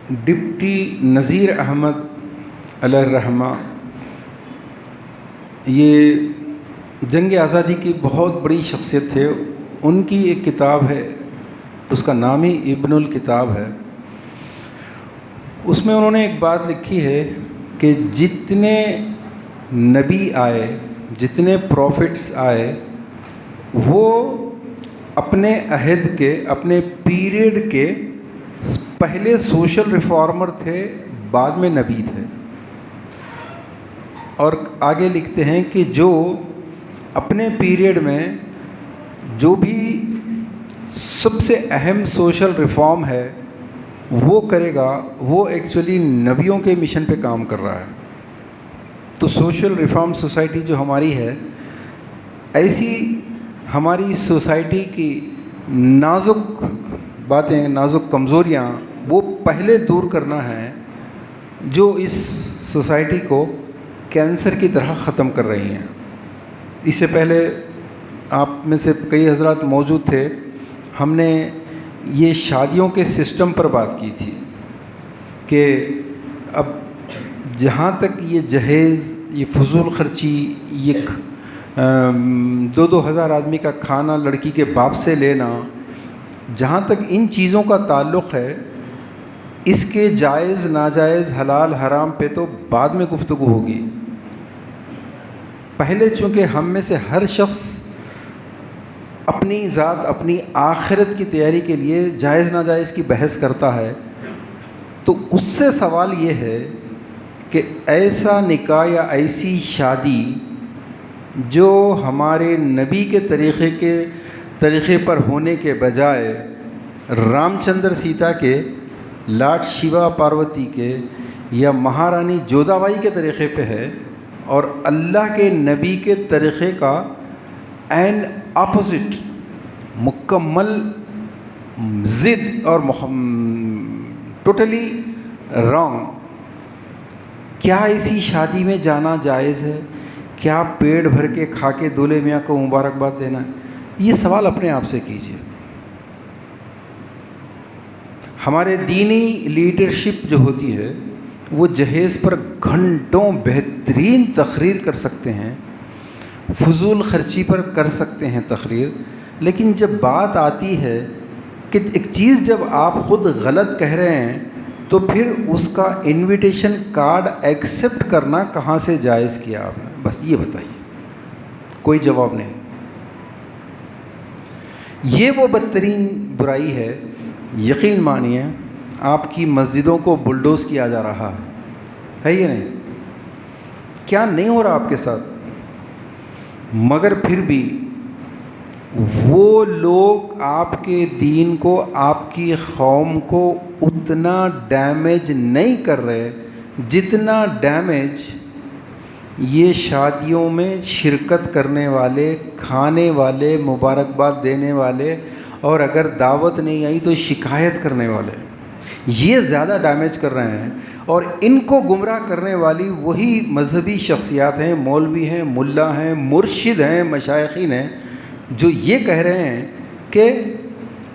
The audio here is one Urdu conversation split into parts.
ڈپٹی نذیر احمد علیہ الرحمہ، یہ جنگ آزادی کی بہت بڑی شخصیت تھے. ان کی ایک کتاب ہے، اس کا نام ہی ابن الکتاب ہے. اس میں انہوں نے ایک بات لکھی ہے کہ جتنے نبی آئے، جتنے پروفٹس آئے، وہ اپنے عہد کے، اپنے پیریڈ کے پہلے سوشل ریفارمر تھے، بعد میں نبی تھے. اور آگے لکھتے ہیں کہ جو اپنے پیریڈ میں جو بھی سب سے اہم سوشل ریفارم ہے وہ کرے گا، وہ ایکچولی نبیوں کے مشن پہ کام کر رہا ہے. تو سوشل ریفارم سوسائٹی جو ہماری ہے، ایسی ہماری سوسائٹی کی نازک باتیں، نازک کمزوریاں وہ پہلے دور کرنا ہے جو اس سوسائٹی کو کینسر کی طرح ختم کر رہی ہیں. اس سے پہلے آپ میں سے کئی حضرات موجود تھے، ہم نے یہ شادیوں کے سسٹم پر بات کی تھی کہ اب جہاں تک یہ جہیز، یہ فضول خرچی، یہ 2,000 آدمی کا کھانا لڑکی کے باپ سے لینا، جہاں تک ان چیزوں کا تعلق ہے، اس کے جائز ناجائز حلال حرام پہ تو بعد میں گفتگو ہوگی. پہلے چونکہ ہم میں سے ہر شخص اپنی ذات، اپنی آخرت کی تیاری کے لیے جائز ناجائز کی بحث کرتا ہے، تو اس سے سوال یہ ہے کہ ایسا نکاح یا ایسی شادی جو ہمارے نبی کے طریقے پر ہونے کے بجائے رام چندر سیتا کے، لاڈ شیوا پاروتی کے یا مہارانی جودا بائی کے طریقے پہ ہے، اور اللہ کے نبی کے طریقے کا عین اپوزٹ، مکمل ضد اور ٹوٹلی رانگ. کیا اسی شادی میں جانا جائز ہے؟ کیا پیٹ بھر کے کھا کے دولہے میاں کو مبارکباد دینا ہے؟ یہ سوال اپنے آپ سے کیجیے. ہمارے دینی لیڈرشپ جو ہوتی ہے وہ جہیز پر گھنٹوں بہترین تقریر کر سکتے ہیں، فضول خرچی پر کر سکتے ہیں تقریر، لیکن جب بات آتی ہے کہ ایک چیز جب آپ خود غلط کہہ رہے ہیں تو پھر اس کا انویٹیشن کارڈ ایکسیپٹ کرنا کہاں سے جائز کیا آپ نے؟ بس یہ بتائیے. کوئی جواب نہیں. یہ وہ بدترین برائی ہے. یقین مانیے آپ کی مسجدوں کو بلڈوز کیا جا رہا ہے یہ نہیں؟ کیا نہیں ہو رہا آپ کے ساتھ؟ مگر پھر بھی وہ لوگ آپ کے دین کو، آپ کی قوم کو اتنا ڈیمیج نہیں کر رہے جتنا ڈیمیج یہ شادیوں میں شرکت کرنے والے، کھانے والے، مبارکباد دینے والے، اور اگر دعوت نہیں آئی تو شکایت کرنے والے، یہ زیادہ ڈیمیج کر رہے ہیں. اور ان کو گمراہ کرنے والی وہی مذہبی شخصیات ہیں، مولوی ہیں، ملا ہیں، مرشد ہیں، مشائخین ہیں، جو یہ کہہ رہے ہیں کہ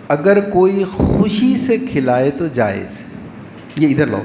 اگر کوئی خوشی سے کھلائے تو جائز. یہ ادھر لو.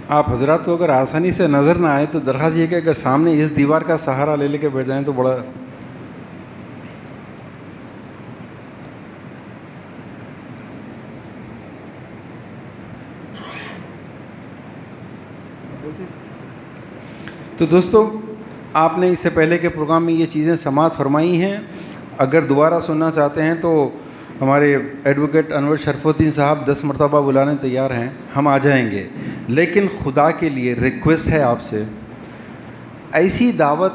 آپ حضرات کو اگر آسانی سے نظر نہ آئے تو درخواست یہ کہ اگر سامنے اس دیوار کا سہارا لے کے بیٹھ جائیں تو بڑا تو دوستو، آپ نے اس سے پہلے کے پروگرام میں یہ چیزیں سماعت فرمائی ہیں. اگر دوبارہ سننا چاہتے ہیں تو ہمارے ایڈوکیٹ انور شرف الدین صاحب 10 مرتبہ بلانے تیار ہیں، ہم آ جائیں گے. لیکن خدا کے لیے ریکویسٹ ہے آپ سے، ایسی دعوت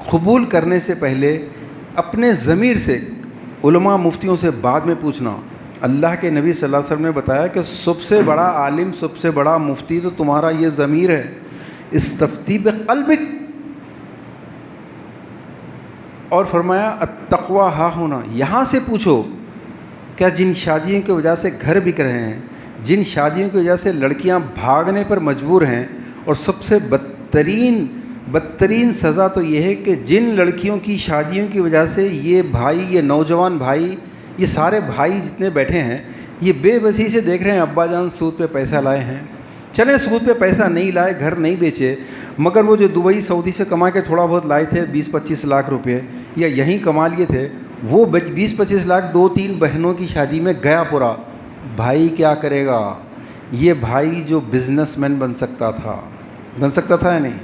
قبول کرنے سے پہلے اپنے ضمیر سے، علماء مفتیوں سے بعد میں پوچھنا. اللہ کے نبی صلی اللہ علیہ وسلم نے بتایا کہ سب سے بڑا عالم، سب سے بڑا مفتی تو تمہارا یہ ضمیر ہے. استفتی بقلبک. اور فرمایا التقویٰ ہاں ہونا، یہاں سے پوچھو. کیا جن شادیوں کی وجہ سے گھر بک رہے ہیں، جن شادیوں کی وجہ سے لڑکیاں بھاگنے پر مجبور ہیں، اور سب سے بدترین سزا تو یہ ہے کہ جن لڑکیوں کی شادیوں کی وجہ سے یہ بھائی، یہ نوجوان بھائی، یہ سارے بھائی جتنے بیٹھے ہیں، یہ بے بسی سے دیکھ رہے ہیں ابا جان سود پہ پیسہ لائے ہیں. چلیں سود پہ پیسہ نہیں لائے، گھر نہیں بیچے، مگر وہ جو دبئی سعودی سے کما کے تھوڑا بہت لائے تھے 20-25 لاکھ روپے، یا یہیں کما لیے تھے، وہ 20-25 لاکھ 2-3 بہنوں کی شادی میں گیا پورا. بھائی کیا کرے گا؟ یہ بھائی جو بزنس مین بن سکتا تھا یا نہیں؟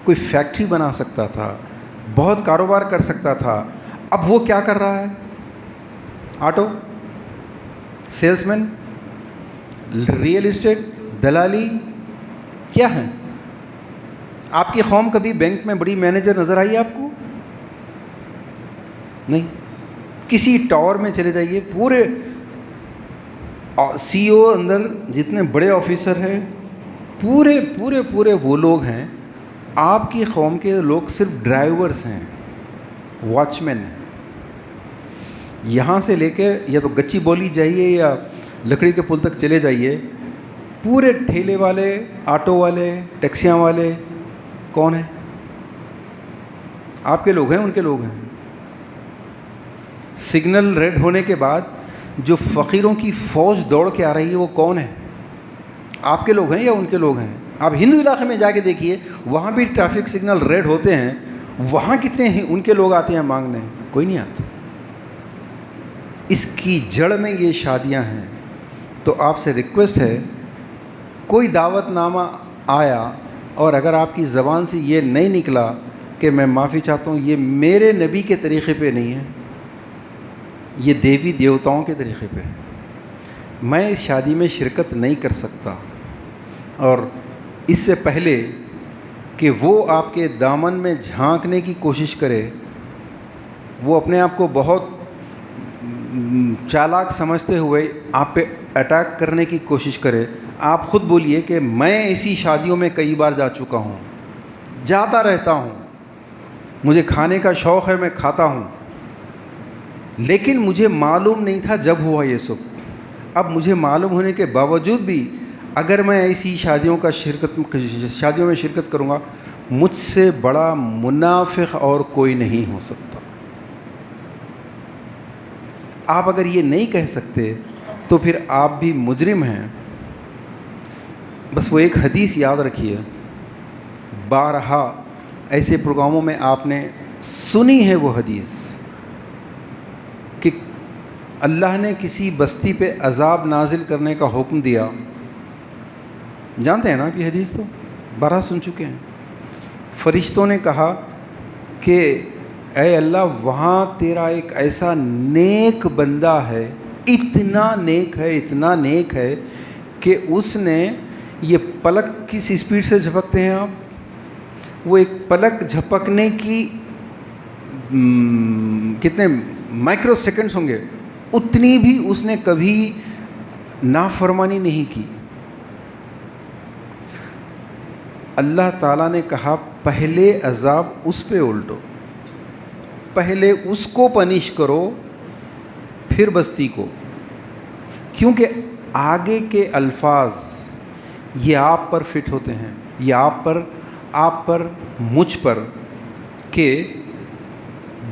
کوئی فیکٹری بنا سکتا تھا، بہت کاروبار کر سکتا تھا. اب وہ کیا کر رہا ہے؟ آٹو، سیلس مین، ریئل اسٹیٹ، دلالی، کیا ہے؟ آپ کی قوم کبھی بینک میں بڑی مینیجر نظر آئی آپ کو؟ نہیں. کسی ٹاور میں چلے جائیے، پورے سی او اندر جتنے بڑے آفیسر ہیں، پورے وہ لوگ ہیں. آپ کی قوم کے لوگ صرف ڈرائیورز ہیں، واچ مین ہیں. یہاں سے لے کے یا تو گچی بولی جائیے یا لکڑی کے پل تک چلے جائیے، پورے ٹھیلے والے، آٹو والے، ٹیکسیاں والے کون ہیں؟ آپ کے لوگ ہیں، ان کے لوگ ہیں. سگنل ریڈ ہونے کے بعد جو فقیروں کی فوج دوڑ کے آ رہی ہے وہ کون ہے؟ آپ کے لوگ ہیں یا ان کے لوگ ہیں؟ آپ ہندو علاقے میں جا کے دیکھیے، وہاں بھی ٹریفک سگنل ریڈ ہوتے ہیں، وہاں کتنے ہیں ان کے لوگ آتے ہیں مانگنے؟ کوئی نہیں آتا. اس کی جڑ میں یہ شادیاں ہیں. تو آپ سے ریکویسٹ ہے، کوئی دعوت نامہ آیا اور اگر آپ کی زبان سے یہ نہیں نکلا کہ میں معافی چاہتا ہوں، یہ میرے نبی کے طریقے پہ نہیں ہے، یہ دیوی دیوتاؤں کے طریقے پہ ہے، میں اس شادی میں شرکت نہیں کر سکتا. اور اس سے پہلے کہ وہ آپ کے دامن میں جھانکنے کی کوشش کرے، وہ اپنے آپ کو بہت چالاک سمجھتے ہوئے آپ پہ اٹیک کرنے کی کوشش کرے، آپ خود بولیے کہ میں ایسی شادیوں میں کئی بار جا چکا ہوں، جاتا رہتا ہوں، مجھے کھانے کا شوق ہے، میں کھاتا ہوں، لیکن مجھے معلوم نہیں تھا جب ہوا یہ سب. اب مجھے معلوم ہونے کے باوجود بھی اگر میں ایسی شادیوں میں شرکت کروں گا، مجھ سے بڑا منافق اور کوئی نہیں ہو سکتا. آپ اگر یہ نہیں کہہ سکتے تو پھر آپ بھی مجرم ہیں. بس وہ ایک حدیث یاد رکھیے، بارہا ایسے پروگراموں میں آپ نے سنی ہے وہ حدیث کہ اللہ نے کسی بستی پہ عذاب نازل کرنے کا حکم دیا. جانتے ہیں نا آپ یہ حدیث، تو بارہا سن چکے ہیں. فرشتوں نے کہا کہ اے اللہ، وہاں تیرا ایک ایسا نیک بندہ ہے، اتنا نیک ہے کہ اس نے یہ پلک کس اسپیڈ سے جھپکتے ہیں آپ؟ وہ ایک پلک جھپکنے کی کتنے مائکرو سیکنڈز ہوں گے، اتنی بھی اس نے کبھی نافرمانی نہیں کی. اللہ تعالیٰ نے کہا پہلے عذاب اس پہ الٹو، پہلے اس کو پنش کرو پھر بستی کو، کیونکہ آگے کے الفاظ یہ آپ پر فٹ ہوتے ہیں، یہ آپ پر مجھ پر، کہ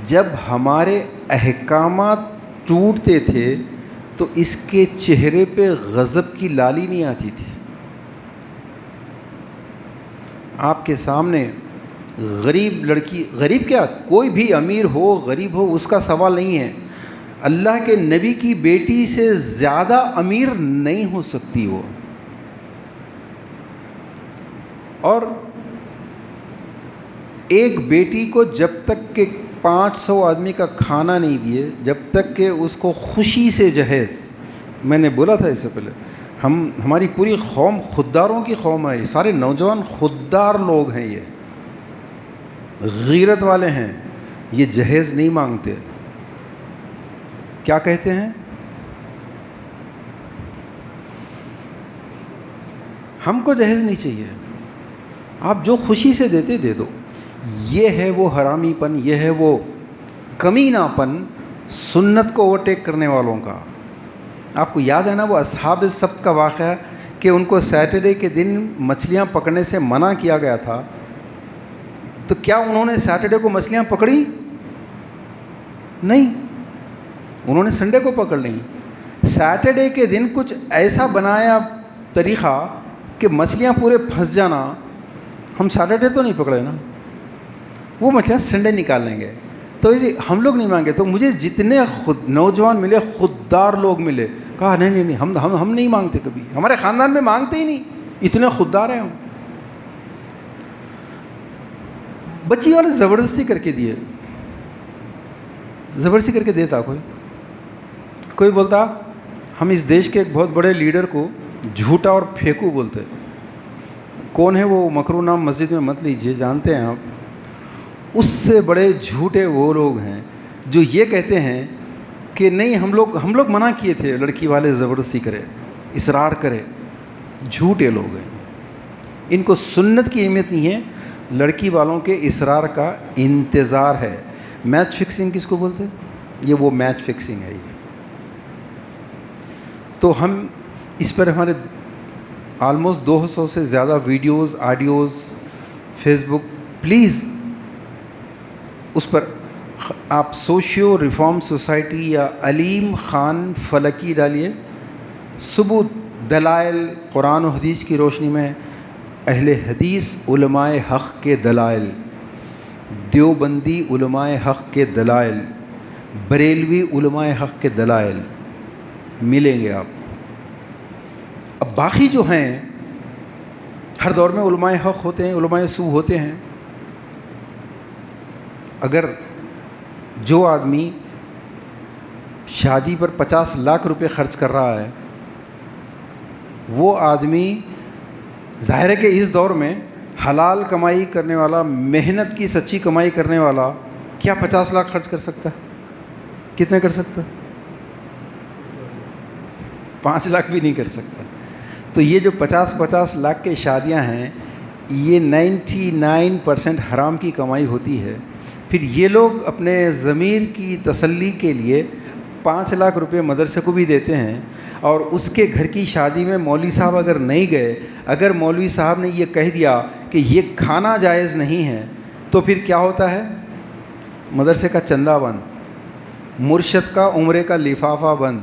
جب ہمارے احکامات ٹوٹتے تھے تو اس کے چہرے پہ غضب کی لالی نہیں آتی تھی. آپ کے سامنے غریب لڑکی، غریب کیا، کوئی بھی امیر ہو غریب ہو اس کا سوال نہیں ہے، اللہ کے نبی کی بیٹی سے زیادہ امیر نہیں ہو سکتی وہ. اور ایک بیٹی کو جب تک کہ 500 آدمی کا کھانا نہیں دیے، جب تک کہ اس کو خوشی سے جہیز، میں نے بولا تھا اس سے پہلے، ہماری پوری قوم خودداروں کی قوم ہے، یہ سارے نوجوان خوددار لوگ ہیں، یہ غیرت والے ہیں، یہ جہیز نہیں مانگتے. کیا کہتے ہیں؟ ہم کو جہیز نہیں چاہیے، آپ جو خوشی سے دیتے دے دو. یہ ہے وہ حرامی پن، یہ ہے وہ کمینہ پن سنت کو اوورٹیک کرنے والوں کا. آپ کو یاد ہے نا وہ اصحاب السبت کا واقعہ کہ ان کو سیٹرڈے کے دن مچھلیاں پکڑنے سے منع کیا گیا تھا، تو کیا انہوں نے سیٹرڈے کو مچھلیاں پکڑی؟ نہیں، انہوں نے سنڈے کو پکڑ لیں. سیٹرڈے کے دن کچھ ایسا بنایا طریقہ کہ مچھلیاں پورے پھنس جانا. ہم سیٹرڈے تو نہیں پکڑے نا، وہ مچھلیاں سنڈے نکال لیں گے. تو ہم لوگ نہیں مانگے. تو مجھے جتنے نوجوان ملے، خوددار لوگ ملے، کہا نہیں ہم نہیں مانگتے کبھی، ہمارے خاندان میں مانگتے ہی نہیں، اتنے خوددار ہیں ہم. بچی والے زبردستی کر کے دیے، زبردستی کر کے دیتا. کوئی بولتا ہم اس دیش کے ایک بہت بڑے لیڈر کو جھوٹا اور پھینکو بولتے. کون ہے وہ؟ مکرو نام مسجد میں مت لیجیے، جانتے ہیں آپ. اس سے بڑے جھوٹے وہ لوگ ہیں جو یہ کہتے ہیں کہ نہیں ہم لوگ منع کیے تھے لڑکی والے زبردستی کرے، اصرار کرے. جھوٹے لوگ ہیں، ان کو سنت کی اہمیت نہیں ہے، لڑکی والوں کے اصرار کا انتظار ہے. میچ فکسنگ کس کو بولتے ہیں؟ یہ وہ میچ فکسنگ ہے یہ. تو ہم اس پر ہمارے آلموسٹ 200 سے زیادہ videos, audios, Facebook. Please اس پر آپ سوشیو ریفارم سوسائٹی یا علیم خان فلکی ڈالیے. ثبوت، دلائل قرآن و حدیث کی روشنی میں، اہل حدیث علماء حق کے دلائل، دیوبندی علماء حق کے دلائل، بریلوی علماء حق کے دلائل ملیں گے آپ کو. اب باقی جو ہیں، ہر دور میں علماء حق ہوتے ہیں، علماء سو ہوتے ہیں. اگر جو آدمی شادی پر 50 لاکھ روپے خرچ کر رہا ہے، وہ آدمی ظاہر ہے کہ اس دور میں حلال کمائی کرنے والا، محنت کی سچی کمائی کرنے والا کیا 50 لاکھ خرچ کر سکتا ہے؟ کتنے کر سکتا ہے؟ 5 لاکھ بھی نہیں کر سکتا. تو یہ جو 50 لاکھ کے شادیاں ہیں، یہ 99% حرام کی کمائی ہوتی ہے. پھر یہ لوگ اپنے ضمیر کی تسلی کے لیے 5 لاکھ روپے مدرسے کو بھی دیتے ہیں، اور اس کے گھر کی شادی میں مولوی صاحب اگر نہیں گئے، اگر مولوی صاحب نے یہ کہہ دیا کہ یہ کھانا جائز نہیں ہے، تو پھر کیا ہوتا ہے؟ مدرسے کا چندہ بند، مرشد کا عمرے کا لفافہ بند،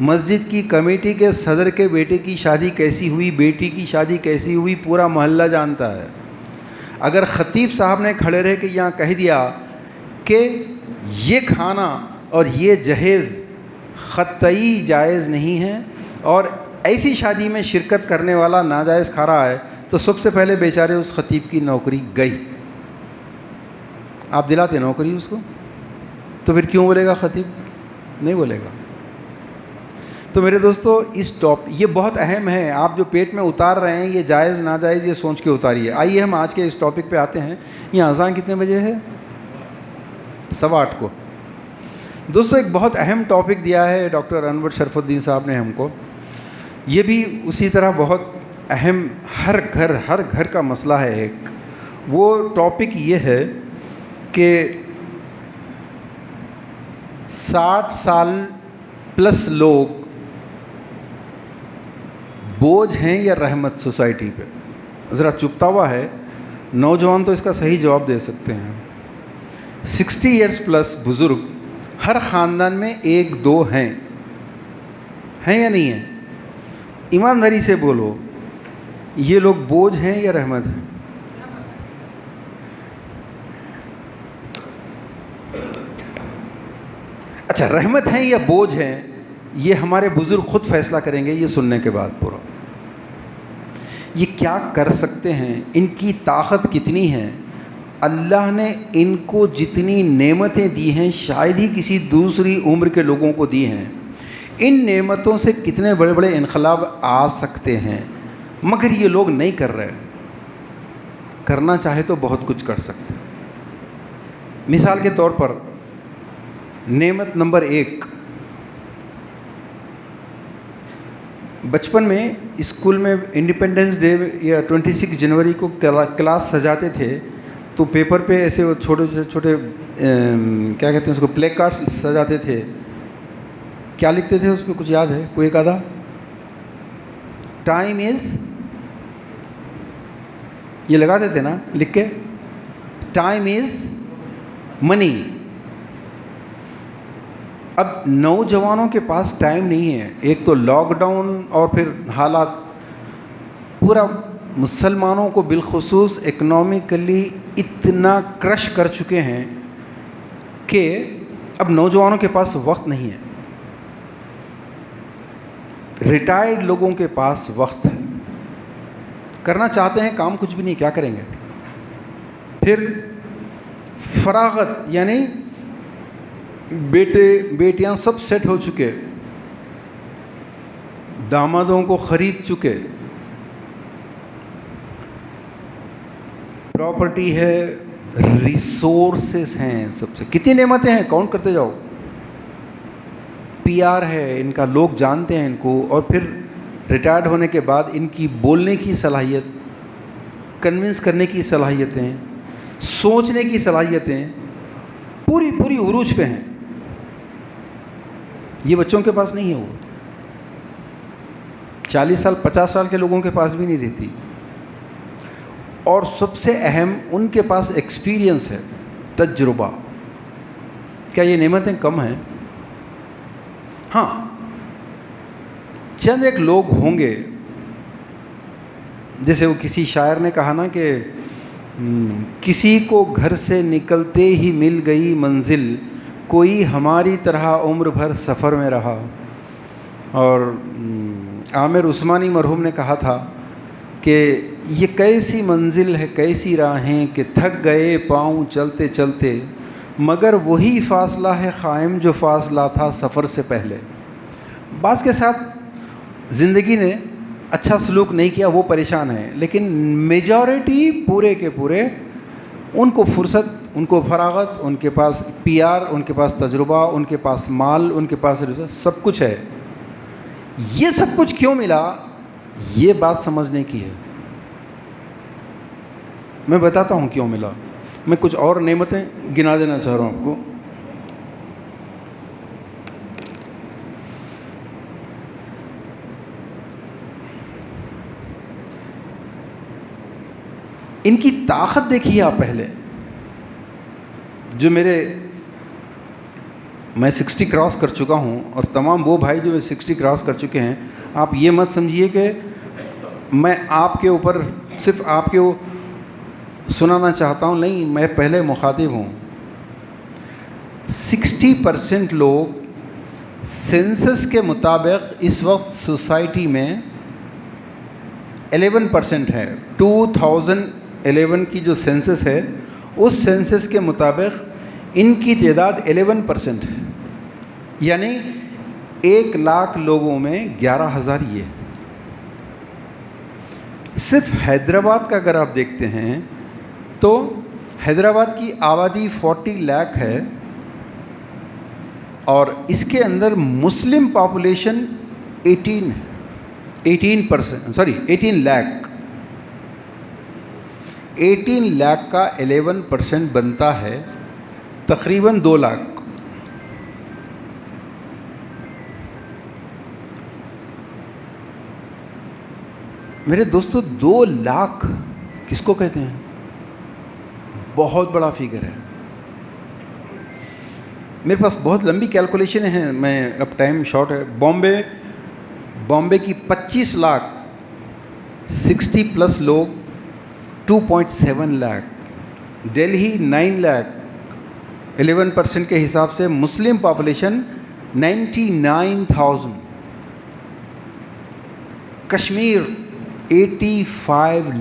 مسجد کی کمیٹی کے صدر کے بیٹے کی شادی کیسی ہوئی، بیٹی کی شادی کیسی ہوئی، پورا محلہ جانتا ہے. اگر خطیب صاحب نے کھڑے رہ کے یہاں کہہ دیا کہ یہ کھانا اور یہ جہیز قطعی جائز نہیں ہے، اور ایسی شادی میں شرکت کرنے والا ناجائز کھا رہا ہے، تو سب سے پہلے بیچارے اس خطیب کی نوکری گئی. آپ دلاتے نوکری اس کو، تو پھر کیوں بولے گا خطیب؟ نہیں بولے گا. تو میرے دوستو، یہ بہت اہم ہے. آپ جو پیٹ میں اتار رہے ہیں، یہ جائز ناجائز یہ سوچ کے اتاریے. آئیے ہم آج کے اس ٹاپک پہ آتے ہیں. یہ اذان کتنے بجے ہے؟ 8:15 کو. دوستو، ایک بہت اہم ٹاپک دیا ہے ڈاکٹر انور شرف الدین صاحب نے ہم کو. یہ بھی اسی طرح بہت اہم، ہر گھر کا مسئلہ ہے. ایک وہ ٹاپک یہ ہے کہ 60 سال پلس لوگ بوجھ ہیں یا رحمت سوسائٹی پہ؟ ذرا چپتا ہوا ہے. نوجوان تو اس کا صحیح جواب دے سکتے ہیں. 60 ایئرس پلس بزرگ ہر خاندان میں 1-2 ہیں یا نہیں ہیں؟ ایمانداری سے بولو، یہ لوگ بوجھ ہیں یا رحمت ہیں؟ اچھا، رحمت ہیں یا بوجھ ہیں، یہ ہمارے بزرگ خود فیصلہ کریں گے یہ سننے کے بعد. پورا یہ کیا کر سکتے ہیں، ان کی طاقت کتنی ہے، اللہ نے ان کو جتنی نعمتیں دی ہیں شاید ہی کسی دوسری عمر کے لوگوں کو دی ہیں، ان نعمتوں سے کتنے بڑے بڑے انقلاب آ سکتے ہیں، مگر یہ لوگ نہیں کر رہے۔ کرنا چاہے تو بہت کچھ کر سکتے۔ مثال کے طور پر نعمت نمبر 1، بچپن میں اسکول میں انڈیپینڈنس ڈے یا 26 جنوری کو کلاس سجاتے تھے تو پیپر پہ ایسے وہ چھوٹے چھوٹے کیا کہتے ہیں اس کو، پلے کارڈس سجاتے تھے۔ کیا لکھتے تھے اس پہ، کچھ یاد ہے کوئی ایک آدھا؟ ٹائم از، یہ لگاتے تھے نا لکھ کے، ٹائم از منی۔ اب نوجوانوں کے پاس ٹائم نہیں ہے، ایک تو لاک ڈاؤن اور پھر حالات پورا مسلمانوں کو بالخصوص اکنامکلی اتنا کرش کر چکے ہیں کہ اب نوجوانوں کے پاس وقت نہیں ہے، ریٹائرڈ لوگوں کے پاس وقت ہے، کرنا چاہتے ہیں کام، کچھ بھی نہیں، کیا کریں گے؟ پھر فراغت، یعنی بیٹے بیٹیاں سب سیٹ ہو چکے، دامادوں کو خرید چکے، پراپرٹی ہے، ریسورسز ہیں، سب سے کتنی نعمتیں ہیں، کاؤنٹ کرتے جاؤ، پی آر ہے ان کا، لوگ جانتے ہیں ان کو، اور پھر ریٹائرڈ ہونے کے بعد ان کی بولنے کی صلاحیت، کنونس کرنے کی صلاحیتیں، سوچنے کی صلاحیتیں پوری عروج پہ ہیں۔ یہ بچوں کے پاس نہیں ہے، وہ 40 سال 50 سال کے لوگوں کے پاس بھی نہیں رہتی، اور سب سے اہم ان کے پاس ایکسپیرینس ہے، تجربہ۔ کیا یہ نعمتیں کم ہیں؟ ہاں، چند ایک لوگ ہوں گے، جیسے وہ کسی شاعر نے کہا نا کہ کسی کو گھر سے نکلتے ہی مل گئی منزل، کوئی ہماری طرح عمر بھر سفر میں رہا۔ اور عامر عثمانی مرحوم نے کہا تھا کہ یہ کیسی منزل ہے، کیسی راہیں کہ تھک گئے پاؤں چلتے چلتے، مگر وہی فاصلہ ہے قائم جو فاصلہ تھا سفر سے پہلے۔ بعض کے ساتھ زندگی نے اچھا سلوک نہیں کیا، وہ پریشان ہے، لیکن میجورٹی پورے کے پورے ان کو فرصت، ان کو فراغت، ان کے پاس پی آر، ان کے پاس تجربہ، ان کے پاس مال، ان کے پاس سب کچھ ہے۔ یہ سب کچھ کیوں ملا، یہ بات سمجھنے کی ہے۔ میں بتاتا ہوں کیوں ملا۔ میں کچھ اور نعمتیں گنا دینا چاہ رہا ہوں آپ کو۔ ان کی طاقت دیکھیے آپ پہلے، جو میں 60 کراس کر چکا ہوں، اور تمام وہ بھائی جو 60 کراس کر چکے ہیں، آپ یہ مت سمجھیے کہ میں آپ کے اوپر صرف آپ کے سنانا چاہتا ہوں، نہیں، میں پہلے مخاطب ہوں۔ 60% لوگ سینسس کے مطابق اس وقت سوسائٹی میں 11% ہے۔ 2011 کی جو سینسس ہے، اس سینسس کے مطابق ان کی تعداد 11% ہے، یعنی 1 لاکھ لوگوں میں 11,000 یہ ہے۔ صرف حیدرآباد کا اگر آپ دیکھتے ہیں تو حیدرآباد کی آبادی 40 لاکھ ہے، اور اس کے اندر مسلم پاپولیشن 18 لاکھ 18 لاکھ کا 11% بنتا ہے تقریباً 2 لاکھ۔ میرے دوستو، 2 لاکھ کس کو کہتے ہیں؟ بہت بڑا فگر ہے۔ میرے پاس بہت لمبی کیلکولیشن ہیں، میں اب ٹائم شارٹ ہے۔ بامبے کی 25 لاکھ 60 پلس لوگ 2.7 لاکھ، دہلی 9 لاکھ 11% کے حساب سے مسلم پاپولیشن 99,000، کشمیر 85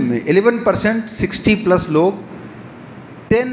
میں 11% 60+ لوگ 10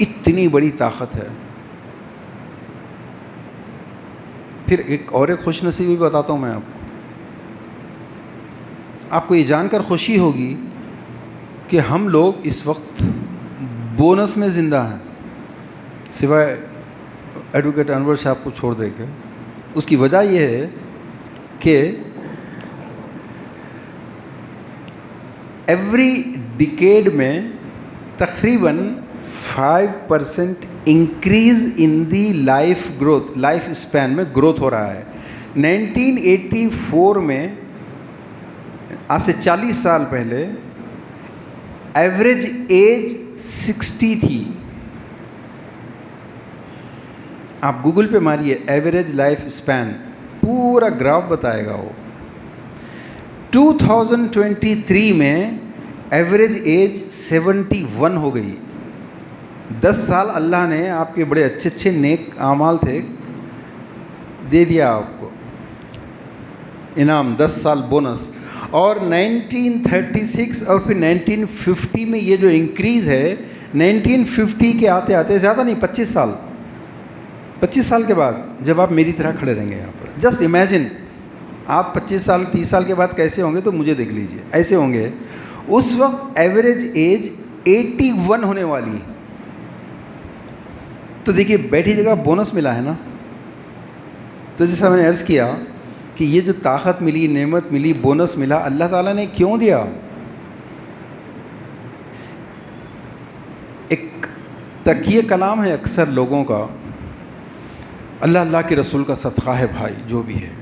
اتنی بڑی طاقت ہے. پھر ایک خوش نصیبی بتاتا ہوں میں آپ کو یہ جان کر خوشی ہوگی کہ ہم لوگ اس وقت بونس میں زندہ ہیں، سوائے ایڈوکیٹ انور صاحب کو چھوڑ دے کے. اس کی وجہ یہ ہے کہ ایوری ڈیکیڈ میں تقریباً 5% increase in the life growth, life span میں گروتھ ہو رہا ہے. 1984 میں، آج سے 40 سال پہلے، ایوریج ایج 60 تھی. آپ گوگل پہ ماریے ایوریج لائف اسپین، پورا گراف بتائے گا وہ. 2023 میں ایوریج ایج 71 ہو گئی. 10 سال اللہ نے آپ کے بڑے اچھے اچھے نیک اعمال تھے، دے دیا آپ کو انعام، 10 سال بونس. اور 1936 اور پھر 1950 میں یہ جو انکریز ہے، 1950 کے آتے آتے، زیادہ نہیں، 25 سال کے بعد جب آپ میری طرح کھڑے رہیں گے یہاں پر، جسٹ امیجن آپ 25 سال 30 سال کے بعد کیسے ہوں گے، تو مجھے دیکھ لیجئے ایسے ہوں گے. اس وقت ایوریج ایج 81 ہونے والی ہے. تو دیکھیے بیٹھی جگہ بونس ملا ہے نا. تو جیسا میں نے عرض کیا کہ یہ جو طاقت ملی، نعمت ملی، بونس ملا، اللہ تعالیٰ نے کیوں دیا؟ ایک تکیہ کلام ہے اکثر لوگوں کا، اللہ اللہ کے رسول کا صدقہ ہے بھائی، جو بھی ہے،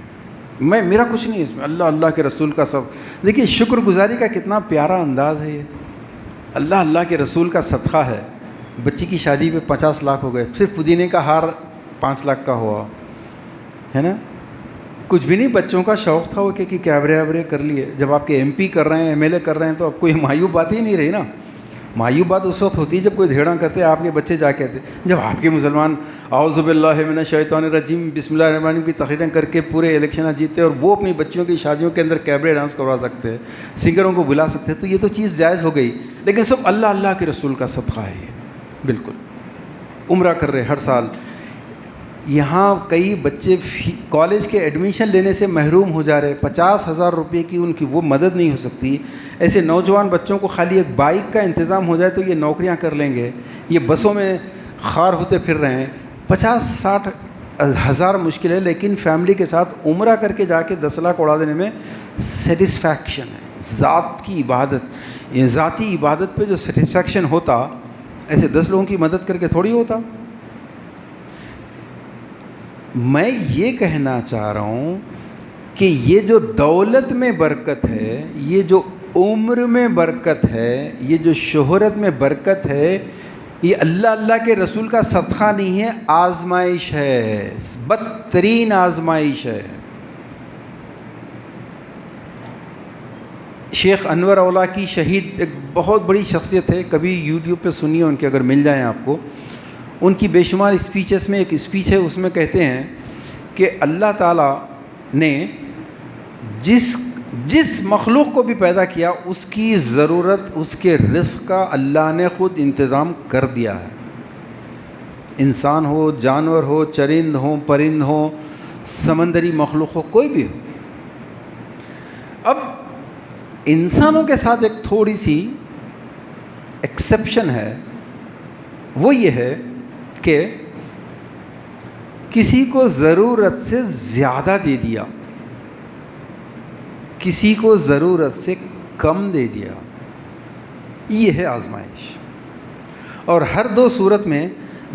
میرا کچھ نہیں ہے اس میں، اللہ اللہ کے رسول کا سب. دیکھیے شکر گزاری کا کتنا پیارا انداز ہے یہ. اللہ اللہ کے رسول کا صدقہ ہے. بچی کی شادی پہ 50 لاکھ ہو گئے، صرف پودینے کا ہار 5 لاکھ کا ہوا ہے نا. کچھ بھی نہیں، بچوں کا شوق تھا وہ کہ کیمرے ویمرے کر لیے. جب آپ کے MP کر رہے ہیں، MLA کر رہے ہیں، تو اب کوئی مایوب بات ہی نہیں رہی نا. مایوب بات اس وقت ہوتی ہے جب کوئی دھیڑاں کرتے، آپ کے بچے جا کہتے. جب آپ کے مسلمان اعوذ باللہ من الشیطان الرجیم بسم اللہ الرحمن الرحیم کی تقریریں کر کے پورے الیکشن جیتے، اور وہ اپنی بچیوں کی شادیوں کے اندر کیبرے ڈانس کروا سکتے ہیں، سنگروں کو بلا سکتے ہیں، تو یہ تو چیز جائز ہو گئی. لیکن سب اللہ اللہ کے رسول کا صدقہ ہے یہ. بالکل عمرہ کر رہے ہر سال. یہاں کئی بچے کالج کے ایڈمیشن لینے سے محروم ہو جا رہے، 50,000 روپے کی ان کی وہ مدد نہیں ہو سکتی. ایسے نوجوان بچوں کو خالی ایک بائک کا انتظام ہو جائے تو یہ نوکریاں کر لیں گے. یہ بسوں میں خار ہوتے پھر رہے ہیں. 50-60 ہزار مشکل ہے، لیکن فیملی کے ساتھ عمرہ کر کے جا کے 10 لاکھ اڑا دینے میں سیٹسفیکشن ہے. ذات کی عبادت، یہ ذاتی عبادت پہ جو سیٹسفیکشن ہوتا، ایسے 10 لوگوں کی مدد کر کے تھوڑی ہوتا. میں یہ کہنا چاہ رہا ہوں کہ یہ جو دولت میں برکت ہے، یہ جو عمر میں برکت ہے، یہ جو شہرت میں برکت ہے، یہ اللہ اللہ کے رسول کا صدقہ نہیں ہے، آزمائش ہے، بدترین آزمائش ہے. شیخ انور اولیٰ کی شہید ایک بہت بڑی شخصیت ہے، کبھی یوٹیوب پہ سنیے ان کے، اگر مل جائیں آپ کو. ان کی بے شمار اسپیچز میں ایک اسپیچ ہے، اس میں کہتے ہیں کہ اللہ تعالیٰ نے جس مخلوق کو بھی پیدا کیا، اس کی ضرورت، اس کے رزق کا اللہ نے خود انتظام کر دیا ہے. انسان ہو، جانور ہو، چرند ہو، پرند ہو، سمندری مخلوق ہو، کوئی بھی ہو. اب انسانوں کے ساتھ ایک تھوڑی سی ایکسیپشن ہے، وہ یہ ہے کہ کسی کو ضرورت سے زیادہ دے دیا، کسی کو ضرورت سے کم دے دیا. یہ ہے آزمائش. اور ہر دو صورت میں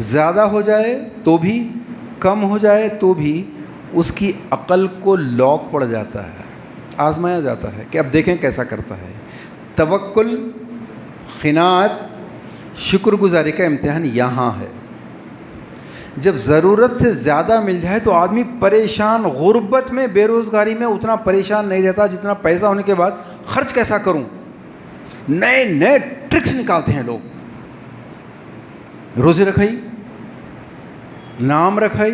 زیادہ ہو جائے تو بھی، کم ہو جائے تو بھی، اس کی عقل کو لاک پڑ جاتا ہے، آزمایا جاتا ہے کہ اب دیکھیں کیسا کرتا ہے. توکل، قناعت، شکر گزاری کا امتحان یہاں ہے. جب ضرورت سے زیادہ مل جائے تو آدمی پریشان، غربت میں، بے روزگاری میں اتنا پریشان نہیں رہتا جتنا پیسہ ہونے کے بعد خرچ کیسا کروں. نئے نئے ٹرکس نکالتے ہیں لوگ. روزے رکھائی، نام رکھائی،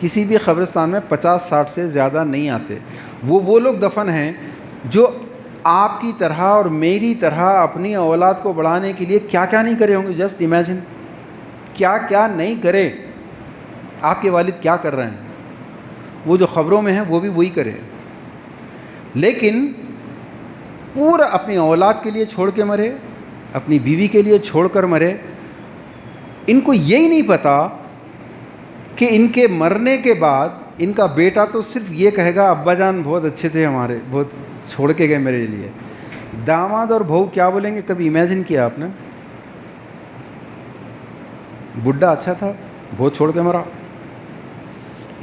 کسی بھی قبرستان میں 50-60 سے زیادہ نہیں آتے. وہ لوگ دفن ہیں جو آپ کی طرح اور میری طرح اپنی اولاد کو بڑھانے کے لیے کیا کیا نہیں کرے ہوں گے. جسٹ امیجن کیا کیا نہیں کرے. آپ کے والد کیا کر رہے ہیں؟ وہ جو خبروں میں ہیں وہ بھی وہی کرے, لیکن پورا اپنی اولاد کے لیے چھوڑ کے مرے, اپنی بیوی کے لیے چھوڑ کر مرے. ان کو یہی نہیں پتا کہ ان کے مرنے کے بعد ان کا بیٹا تو صرف یہ کہے گا ابا جان بہت اچھے تھے ہمارے, بہت چھوڑ کے گئے میرے لیے. داماد اور بہو کیا بولیں گے؟ کبھی امیجن کیا آپ نے؟ بڈھا اچھا تھا, بہت چھوڑ کے مرا.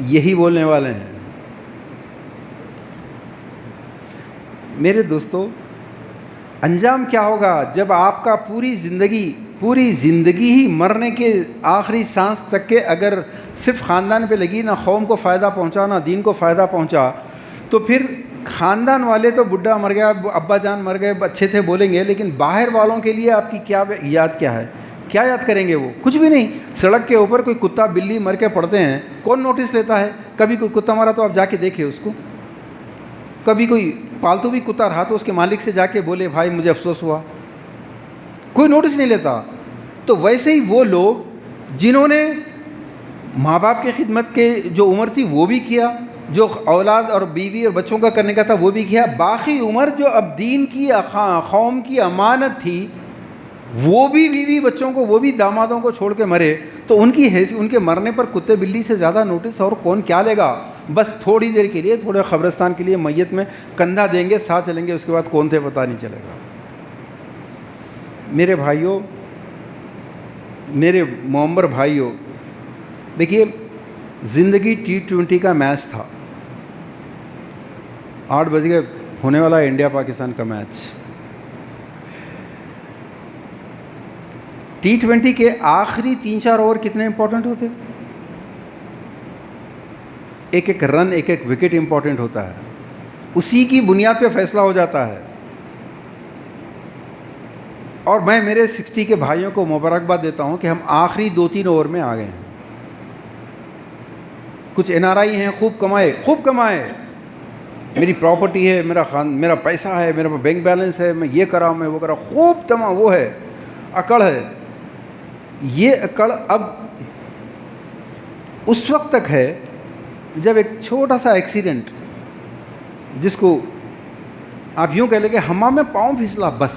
یہی بولنے والے ہیں. میرے دوستو, انجام کیا ہوگا جب آپ کا پوری زندگی ہی مرنے کے آخری سانس تک کے اگر صرف خاندان پہ لگی, نہ قوم کو فائدہ پہنچا نہ دین کو فائدہ پہنچا, تو پھر خاندان والے تو بڈھا مر گیا, ابا جان مر گئے, اچھے تھے بولیں گے, لیکن باہر والوں کے لیے آپ کی کیا ہے؟ کیا یاد کریں گے؟ وہ کچھ بھی نہیں. سڑک کے اوپر کوئی کتا بلی مر کے پڑتے ہیں, کون نوٹس لیتا ہے؟ کبھی کوئی کتا مرا تو آپ جا کے دیکھیں اس کو. کبھی کوئی پالتو بھی کتا رہا تو اس کے مالک سے جا کے بولے بھائی مجھے افسوس ہوا. کوئی نوٹس نہیں لیتا. تو ویسے ہی وہ لوگ جنہوں نے ماں باپ کی خدمت کے جو عمر تھی وہ بھی کیا, جو اولاد اور بیوی اور بچوں کا کرنے کا تھا وہ بھی کیا, باقی عمر جو اب دین کی قوم کی امانت تھی وہ بھی بیوی بچوں کو, وہ بھی دامادوں کو چھوڑ کے مرے. تو ان کے مرنے پر کتے بلی سے زیادہ نوٹس اور کون کیا لے گا؟ بس تھوڑی دیر کے لیے, تھوڑے قبرستان کے لیے میت میں کندھا دیں گے, ساتھ چلیں گے, اس کے بعد کون تھے پتہ نہیں چلے گا. میرے بھائیوں, میرے معمر بھائیوں, دیکھیے زندگی T20 کا میچ تھا. 8 بج گئے, ہونے والا ہے انڈیا پاکستان کا میچ. T20 کے آخری 3-4 اوور کتنے امپورٹنٹ ہوتے؟ ایک رن, ایک وکٹ امپورٹنٹ ہوتا ہے. اسی کی بنیاد پہ فیصلہ ہو جاتا ہے. اور میں میرے 60 کے بھائیوں کو مبارکباد دیتا ہوں کہ ہم آخری 2-3 اوور میں آ گئے ہیں. کچھ NRI ہیں, خوب کمائے, میری پراپرٹی ہے, میرا پیسہ ہے, میرا بینک بیلنس ہے, میں یہ کرا, میں وہ کرا, خوب وہ ہے, اکڑ ہے. یہ اکڑ اب اس وقت تک ہے جب ایک چھوٹا سا ایکسیڈنٹ, جس کو آپ یوں کہہ لیں کہ حمام میں پاؤں پھسلا, بس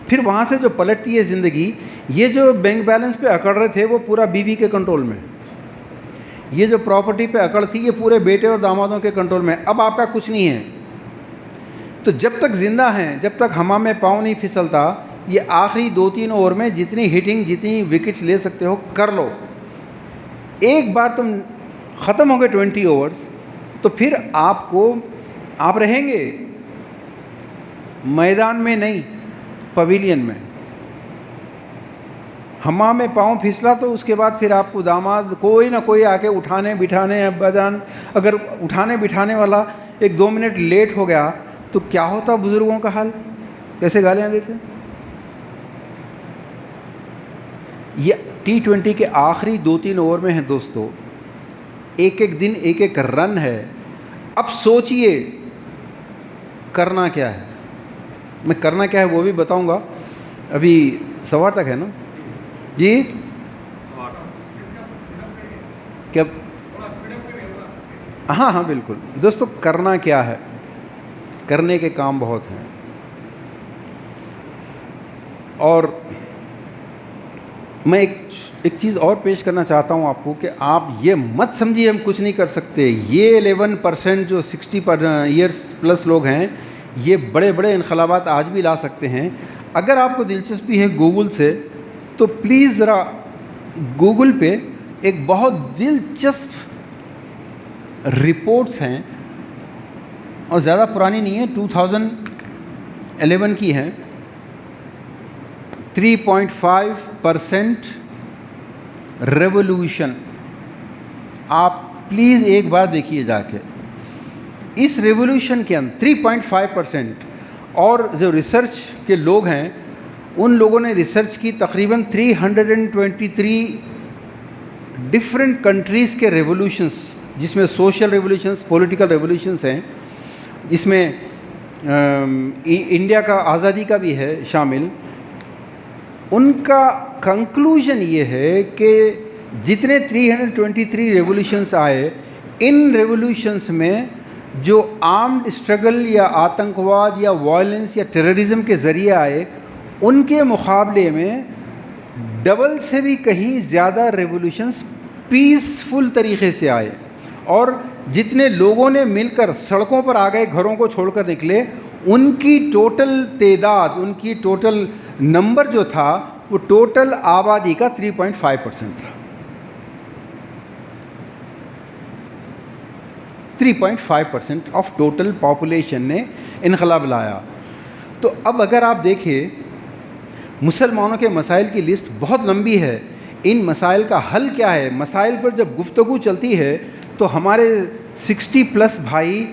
پھر وہاں سے جو پلٹتی ہے زندگی. یہ جو بینک بیلنس پہ اکڑ رہے تھے وہ پورا بیوی کے کنٹرول میں, یہ جو پراپرٹی پہ اکڑ تھی یہ پورے بیٹے اور دامادوں کے کنٹرول میں. اب آپ کا کچھ نہیں ہے. تو جب تک زندہ ہیں, جب تک حمام میں پاؤں نہیں پھسلتا, یہ آخری 2-3 اوور میں جتنی ہٹنگ, جتنی وکٹس لے سکتے ہو کر لو. ایک بار تم ختم ہو گئے 20 اوورز, تو پھر آپ رہیں گے میدان میں نہیں, پویلین میں. حمام میں پاؤں پھسلا تو اس کے بعد پھر آپ کو داماد کوئی نہ کوئی آ کے اٹھانے بٹھانے, ابا جان اگر اٹھانے بٹھانے والا 1-2 منٹ لیٹ ہو گیا تو کیا ہوتا بزرگوں کا حال, کیسے گالیاں دیتے. یہ T20 کے آخری 2-3 اوور میں ہیں دوستو, ایک دن ایک رن ہے. اب سوچئے کرنا کیا ہے. میں کرنا کیا ہے وہ بھی بتاؤں گا. ابھی 1:15 تک ہے نا جی؟ کیا؟ ہاں بالکل دوستو, کرنا کیا ہے. کرنے کے کام بہت ہیں. اور میں ایک چیز اور پیش کرنا چاہتا ہوں آپ کو کہ آپ یہ مت سمجھیے ہم کچھ نہیں کر سکتے. یہ 11% جو 60 ایئرس پلس لوگ ہیں, یہ بڑے انقلابات آج بھی لا سکتے ہیں. اگر آپ کو دلچسپی ہے گوگل سے, تو پلیز ذرا گوگل پہ ایک بہت دلچسپ رپورٹس ہیں, اور زیادہ پرانی نہیں ہے, 2011 کی ہیں. 3.5% ریولوشن. آپ پلیز ایک بار دیکھیے جا کے. اس ریولوشن کے اندر 3.5%, اور جو ریسرچ کے لوگ ہیں ان لوگوں نے ریسرچ کی تقریباً 323 ڈفرینٹ کنٹریز کے ریولیوشنس، جس میں سوشل ریولیوشنس، پولیٹیکل ریولیوشنس ہیں، جس میں انڈیا کا آزادی کا بھی ہے شامل، ان کا کنکلوژن یہ ہے کہ جتنے 323 ریولیوشنس آئے، ان ریولیوشنس میں جو آرمڈ اسٹرگل یا آتنکواد یا وائلنس یا ٹیررزم کے ذریعے آئے، ان کے مقابلے میں ڈبل سے بھی کہیں زیادہ ریولیوشنس پیسفل طریقے سے آئے، اور جتنے لوگوں نے مل کر سڑکوں پر آ گئے، گھروں کو چھوڑ کر نکلے، ان کی ٹوٹل تعداد، ان کی ٹوٹل نمبر جو تھا وہ ٹوٹل آبادی کا 3.5% تھا۔ 3.5% آف ٹوٹل پاپولیشن نے انقلاب لایا۔ تو اب اگر آپ دیکھیں مسلمانوں کے مسائل کی لسٹ بہت لمبی ہے، ان مسائل کا حل کیا ہے؟ مسائل پر جب گفتگو چلتی ہے تو ہمارے 60+ بھائی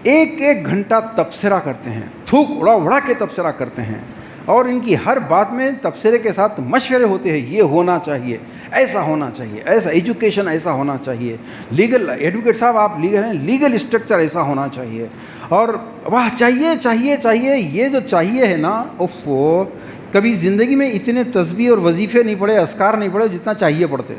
ایک ایک گھنٹہ تبصرہ کرتے ہیں، تھوک اڑا اڑا کے تبصرہ کرتے ہیں، اور ان کی ہر بات میں تبصرے کے ساتھ مشورے ہوتے ہیں، یہ ہونا چاہیے، ایسا ہونا چاہیے، ایسا ایجوکیشن ایسا ہونا چاہیے، لیگل ایڈوکیٹ صاحب آپ لیگل ہیں، لیگل اسٹرکچر ایسا ہونا چاہیے، اور واہ چاہیے چاہیے چاہیے، یہ جو چاہیے ہے نا، اوفو، کبھی زندگی میں اتنے تسبیح اور وظیفے نہیں پڑھے، اذکار نہیں پڑھے جتنا چاہیے پڑھتے،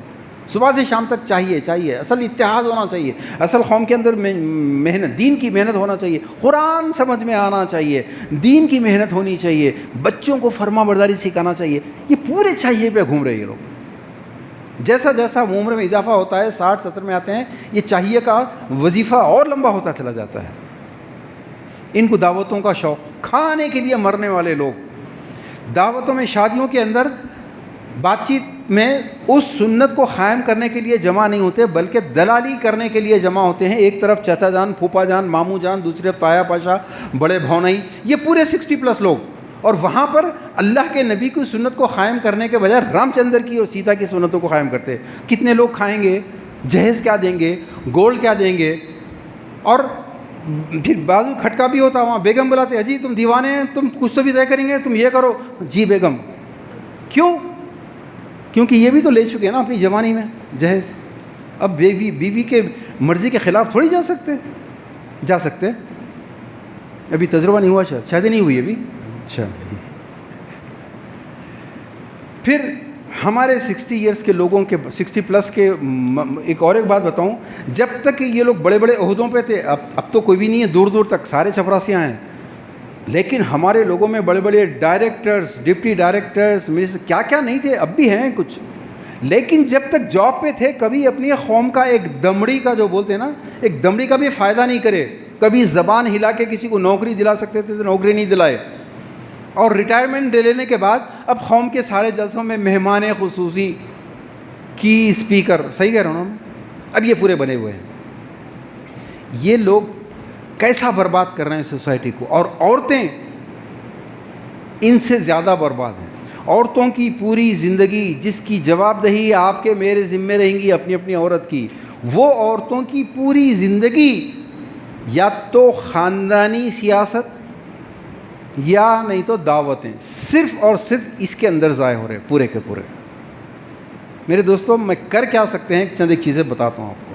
صبح سے شام تک چاہیے چاہیے۔ اصل اتحاد ہونا چاہیے، اصل قوم کے اندر محنت، دین کی محنت ہونا چاہیے، قرآن سمجھ میں آنا چاہیے، دین کی محنت ہونی چاہیے، بچوں کو فرما برداری سکھانا چاہیے۔ یہ پورے چاہیے پہ گھوم رہے ہیں یہ لوگ۔ جیسا جیسا عمر میں اضافہ ہوتا ہے، 60-70 میں آتے ہیں، یہ چاہیے کا وظیفہ اور لمبا ہوتا چلا جاتا ہے۔ ان کو دعوتوں کا شوق، کھانے کے لیے مرنے والے لوگ دعوتوں میں، شادیوں کے اندر بات چیت میں اس سنت کو قائم کرنے کے لیے جمع نہیں ہوتے، بلکہ دلالی کرنے کے لیے جمع ہوتے ہیں۔ ایک طرف چچا جان، پھوپھا جان، ماموں جان، دوسری طرف تایا پاشا، بڑے بھونائی، یہ پورے 60+ لوگ، اور وہاں پر اللہ کے نبی کی سنت کو قائم کرنے کے بجائے رام چندر کی اور سیتا کی سنتوں کو قائم کرتے۔ کتنے لوگ کھائیں گے، جہیز کیا دیں گے، گولڈ کیا دیں گے، اور پھر بازو کھٹکا بھی ہوتا، وہاں بیگم بلاتے، اجی تم دیوانے ہیں، تم کچھ تو بھی طے کریں گے، تم یہ کرو، جی بیگم۔ کیوں؟ کیونکہ یہ بھی تو لے چکے ہیں نا اپنی جوانی میں جہیز۔ اب بیوی کے مرضی کے خلاف تھوڑی جا سکتے۔ ابھی تجربہ نہیں ہوا، شاید نہیں ہوئی ابھی۔ اچھا، پھر ہمارے 60 ایئرس کے لوگوں کے، 60+ کے، ایک بات بتاؤں، جب تک یہ لوگ بڑے بڑے عہدوں پہ تھے، اب تو کوئی بھی نہیں ہے، دور دور تک سارے چپراسیاں ہیں، لیکن ہمارے لوگوں میں بڑے بڑے ڈائریکٹرز، ڈپٹی ڈائریکٹرز، منسٹر، کیا کیا نہیں تھے، اب بھی ہیں کچھ، لیکن جب تک جاب پہ تھے کبھی اپنی قوم کا ایک دمڑی کا، جو بولتے ہیں نا، ایک دمڑی کا بھی فائدہ نہیں کرے، کبھی زبان ہلا کے کسی کو نوکری دلا سکتے تھے تو نوکری نہیں دلائے، اور ریٹائرمنٹ لے لینے کے بعد اب قوم کے سارے جلسوں میں مہمان خصوصی کی اسپیکر، صحیح کہہ رہا ہوں نا، اب یہ پورے بنے ہوئے ہیں۔ یہ لوگ کیسا برباد کر رہے ہیں سوسائٹی کو، اور عورتیں ان سے زیادہ برباد ہیں۔ عورتوں کی پوری زندگی، جس کی جواب دہی آپ کے میرے ذمے رہیں گی اپنی اپنی عورت کی، وہ عورتوں کی پوری زندگی یا تو خاندانی سیاست یا نہیں تو دعوتیں، صرف اور صرف اس کے اندر ضائع ہو رہے پورے کے پورے۔ میرے دوستوں، میں کر کیا سکتے ہیں، چند ایک چیزیں بتاتا ہوں آپ کو۔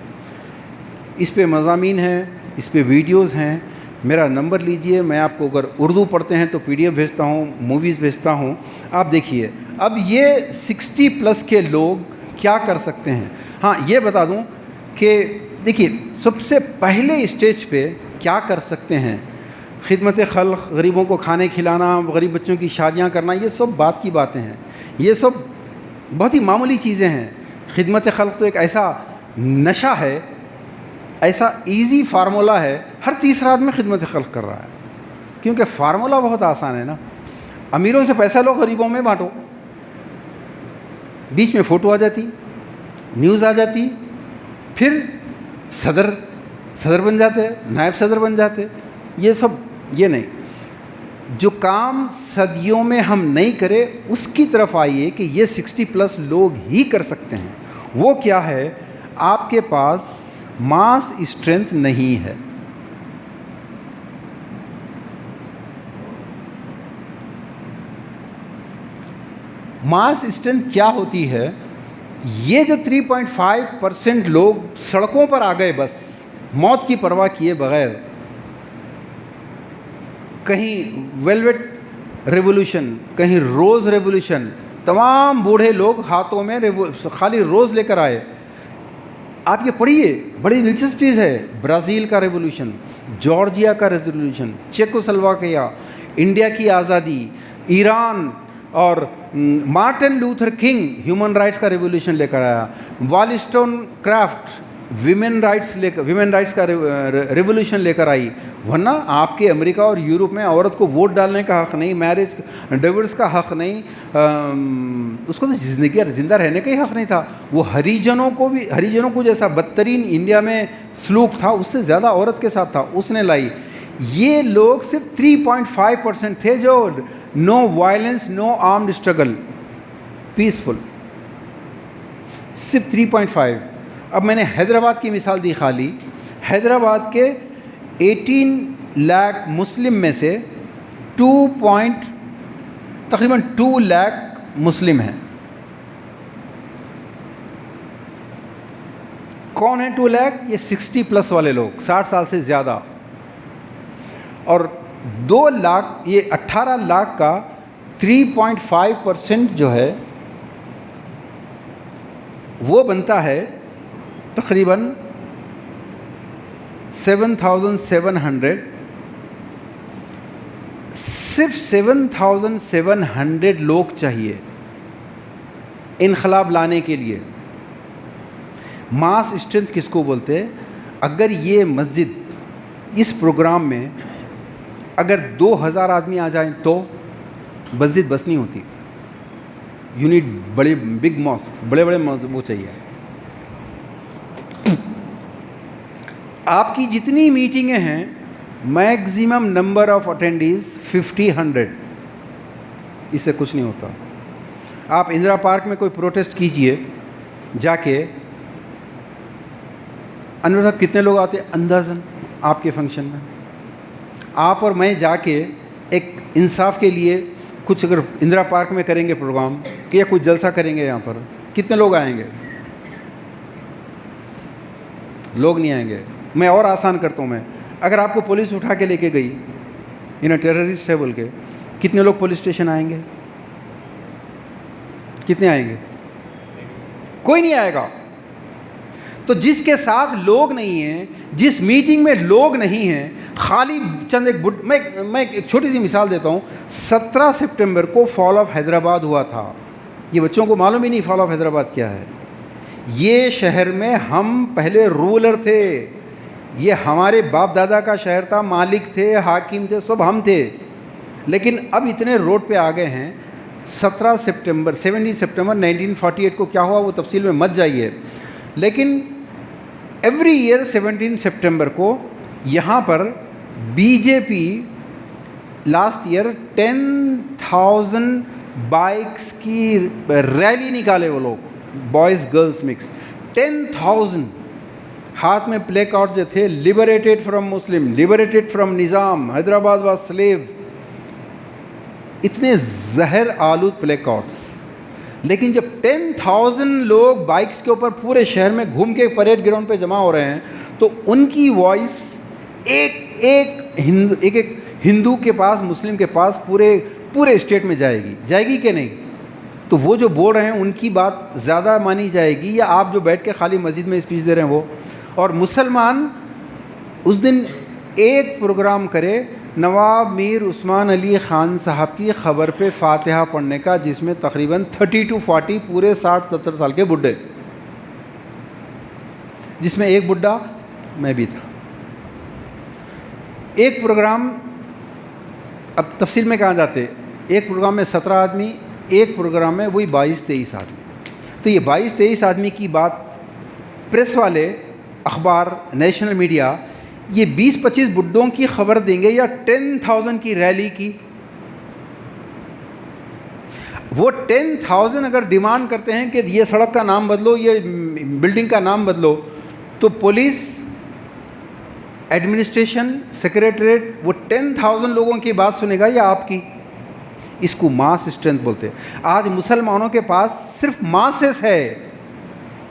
اس پہ مضامین ہیں، اس پہ ویڈیوز ہیں، میرا نمبر لیجئے، میں آپ کو اگر اردو پڑھتے ہیں تو PDF بھیجتا ہوں، موویز بھیجتا ہوں، آپ دیکھیے۔ اب یہ 60+ کے لوگ کیا کر سکتے ہیں؟ ہاں یہ بتا دوں کہ دیکھیے، سب سے پہلے اسٹیج پہ کیا کر سکتے ہیں، خدمت خلق، غریبوں کو کھانے کھلانا، غریب بچوں کی شادیاں کرنا، یہ سب بات کی باتیں ہیں، یہ سب بہت ہی معمولی چیزیں ہیں۔ خدمت خلق تو ایک ایسا نشہ ہے، ایسا ایزی فارمولہ ہے، ہر تیسرا آدمی خدمت خلق کر رہا ہے، کیونکہ فارمولہ بہت آسان ہے نا، امیروں سے پیسہ لو، غریبوں میں بانٹو، بیچ میں فوٹو آ جاتی، نیوز آ جاتی، پھر صدر بن جاتے، نائب صدر بن جاتے۔ یہ سب، یہ نہیں، جو کام صدیوں میں ہم نہیں کرے اس کی طرف آئیے کہ یہ 60+ لوگ ہی کر سکتے ہیں۔ وہ کیا ہے؟ آپ کے پاس ماس اسٹرینتھ نہیں ہے۔ ماس اسٹرینتھ کیا ہوتی ہے؟ یہ جو 3.5% لوگ سڑکوں پر آ گئے بس موت کی پرواہ کیے بغیر، کہیں ویلویٹ ریولوشن، کہیں روز ریولوشن، تمام بوڑھے لوگ ہاتھوں میں خالی روز لے کر آئے. آپ یہ پڑھیے، بڑی دلچسپ چیز ہے. برازیل کا ریولوشن، جارجیا کا ریولوشن، چیکوسلواکیا، انڈیا کی آزادی، ایران، اور Martin Luther king human rights کا ریولوشن لے کر آیا. والسٹون کرافٹ ویمن رائٹس کا ریولوشن لے کر آئی. ورنہ آپ کے امریکہ اور یورپ میں عورت کو ووٹ ڈالنے کا حق نہیں، میرج ڈیورس کا حق نہیں، اس کو تو زندہ رہنے کا ہی حق نہیں تھا. وہ ہریجنوں کو جیسا بدترین انڈیا میں سلوک تھا اس سے زیادہ عورت کے ساتھ تھا، اس نے لائی. یہ لوگ صرف 3.5% تھے جو نو وائلنس، نو آرمڈ اسٹرگل، پیسفل، صرف 3.5. اب میں نے حیدرآباد کی مثال دی خالی. حیدرآباد کے 18 لاکھ مسلم میں سے تقریباً 2 لاکھ مسلم ہیں. کون ہیں 2 لاکھ؟ یہ 60+ والے لوگ، 60 سال سے زیادہ. اور 2 لاکھ، یہ 18 لاکھ کا 3.5% جو ہے وہ بنتا ہے تقریباً 7,700. صرف 7,700 لوگ چاہیے انقلاب لانے کے لیے. ماس اسٹرینتھ کس کو بولتے ہیں؟ اگر یہ مسجد اس پروگرام میں اگر 2,000 آدمی آ جائیں تو مسجد بس نہیں ہوتی. یو نیڈ بڑے بگ ماسک، بڑے وہ چاہیے. آپ کی جتنی میٹنگیں ہیں میکزیمم نمبر آف اٹینڈیز 50-100، اس سے کچھ نہیں ہوتا. آپ اندرا پارک میں کوئی پروٹیسٹ کیجئے جا کے، انور صاحب کتنے لوگ آتے اندازاً آپ کے فنکشن میں؟ آپ اور میں جا کے ایک انصاف کے لیے کچھ اگر اندرا پارک میں کریں گے پروگرام یا کچھ جلسہ کریں گے یہاں پر، کتنے لوگ آئیں گے؟ لوگ نہیں آئیں گے. میں اور آسان کرتا ہوں. میں اگر آپ کو پولیس اٹھا کے لے کے گئی، ٹیررسٹ ہے بول کے، کتنے لوگ پولیس اسٹیشن آئیں گے؟ کتنے آئیں گے؟ کوئی نہیں آئے گا. تو جس کے ساتھ لوگ نہیں ہیں، جس میٹنگ میں لوگ نہیں ہیں، خالی چند میں ایک چھوٹی سی مثال دیتا ہوں. 17 سپٹمبر کو فال آف حیدرآباد ہوا تھا. یہ بچوں کو معلوم ہی نہیں فال آف حیدرآباد کیا ہے. یہ شہر میں ہم پہلے رولر تھے، یہ ہمارے باپ دادا کا شہر تھا، مالک تھے، حاکم تھے، سب ہم تھے. لیکن اب اتنے روڈ پہ آ گئے ہیں. 17 سپٹمبر 1948 کو کیا ہوا وہ تفصیل میں مت جائیے. لیکن ایوری ایئر 17 سپٹمبر کو یہاں پر بی جے پی لاسٹ ایئر 10,000 بائکس کی ریلی نکالے وہ لوگ، بوائز گرلز مکس. 10,000 ہاتھ میں پلے کارڈ جو تھے، لبریٹیڈ فرام مسلم، لبریٹیڈ فرام نظام، حیدرآباد واز سلیو. اتنے زہر آلود پلے کارڈس. لیکن جب 10,000 لوگ بائکس کے اوپر پورے شہر میں گھوم کے پریڈ گراؤنڈ پہ جمع ہو رہے ہیں تو ان کی وائس ایک ہندو کے پاس، مسلم کے پاس پورے اسٹیٹ میں جائے گی کہ نہیں؟ تو وہ جو بول رہے ہیں ان کی بات زیادہ مانی جائے گی، یا آپ جو بیٹھ کے خالی مسجد میں اسپیچ دے رہے ہیں وہ؟ اور مسلمان اس دن ایک پروگرام کرے نواب میر عثمان علی خان صاحب کی خبر پہ فاتحہ پڑھنے کا، جس میں تقریباً 30 to 40 پورے 60-70 سال کے بڈھے، جس میں ایک بڈھا میں بھی تھا. ایک پروگرام، اب تفصیل میں کہاں جاتے، ایک پروگرام میں 17 آدمی، ایک پروگرام میں وہی 22-23 آدمی. تو یہ 22-23 آدمی کی بات پریس والے، اخبار، نیشنل میڈیا یہ 20-25 بڈھوں کی خبر دیں گے یا 10,000 کی ریلی کی؟ وہ 10,000 اگر ڈیمانڈ کرتے ہیں کہ یہ سڑک کا نام بدلو، یہ بلڈنگ کا نام بدلو، تو پولیس، ایڈمنسٹریشن، سیکریٹریٹ وہ 10,000 لوگوں کی بات سنے گا یا آپ کی؟ اس کو ماس اسٹرینتھ بولتے ہیں. آج مسلمانوں کے پاس صرف ماسز ہے،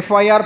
FIR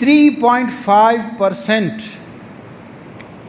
3.5%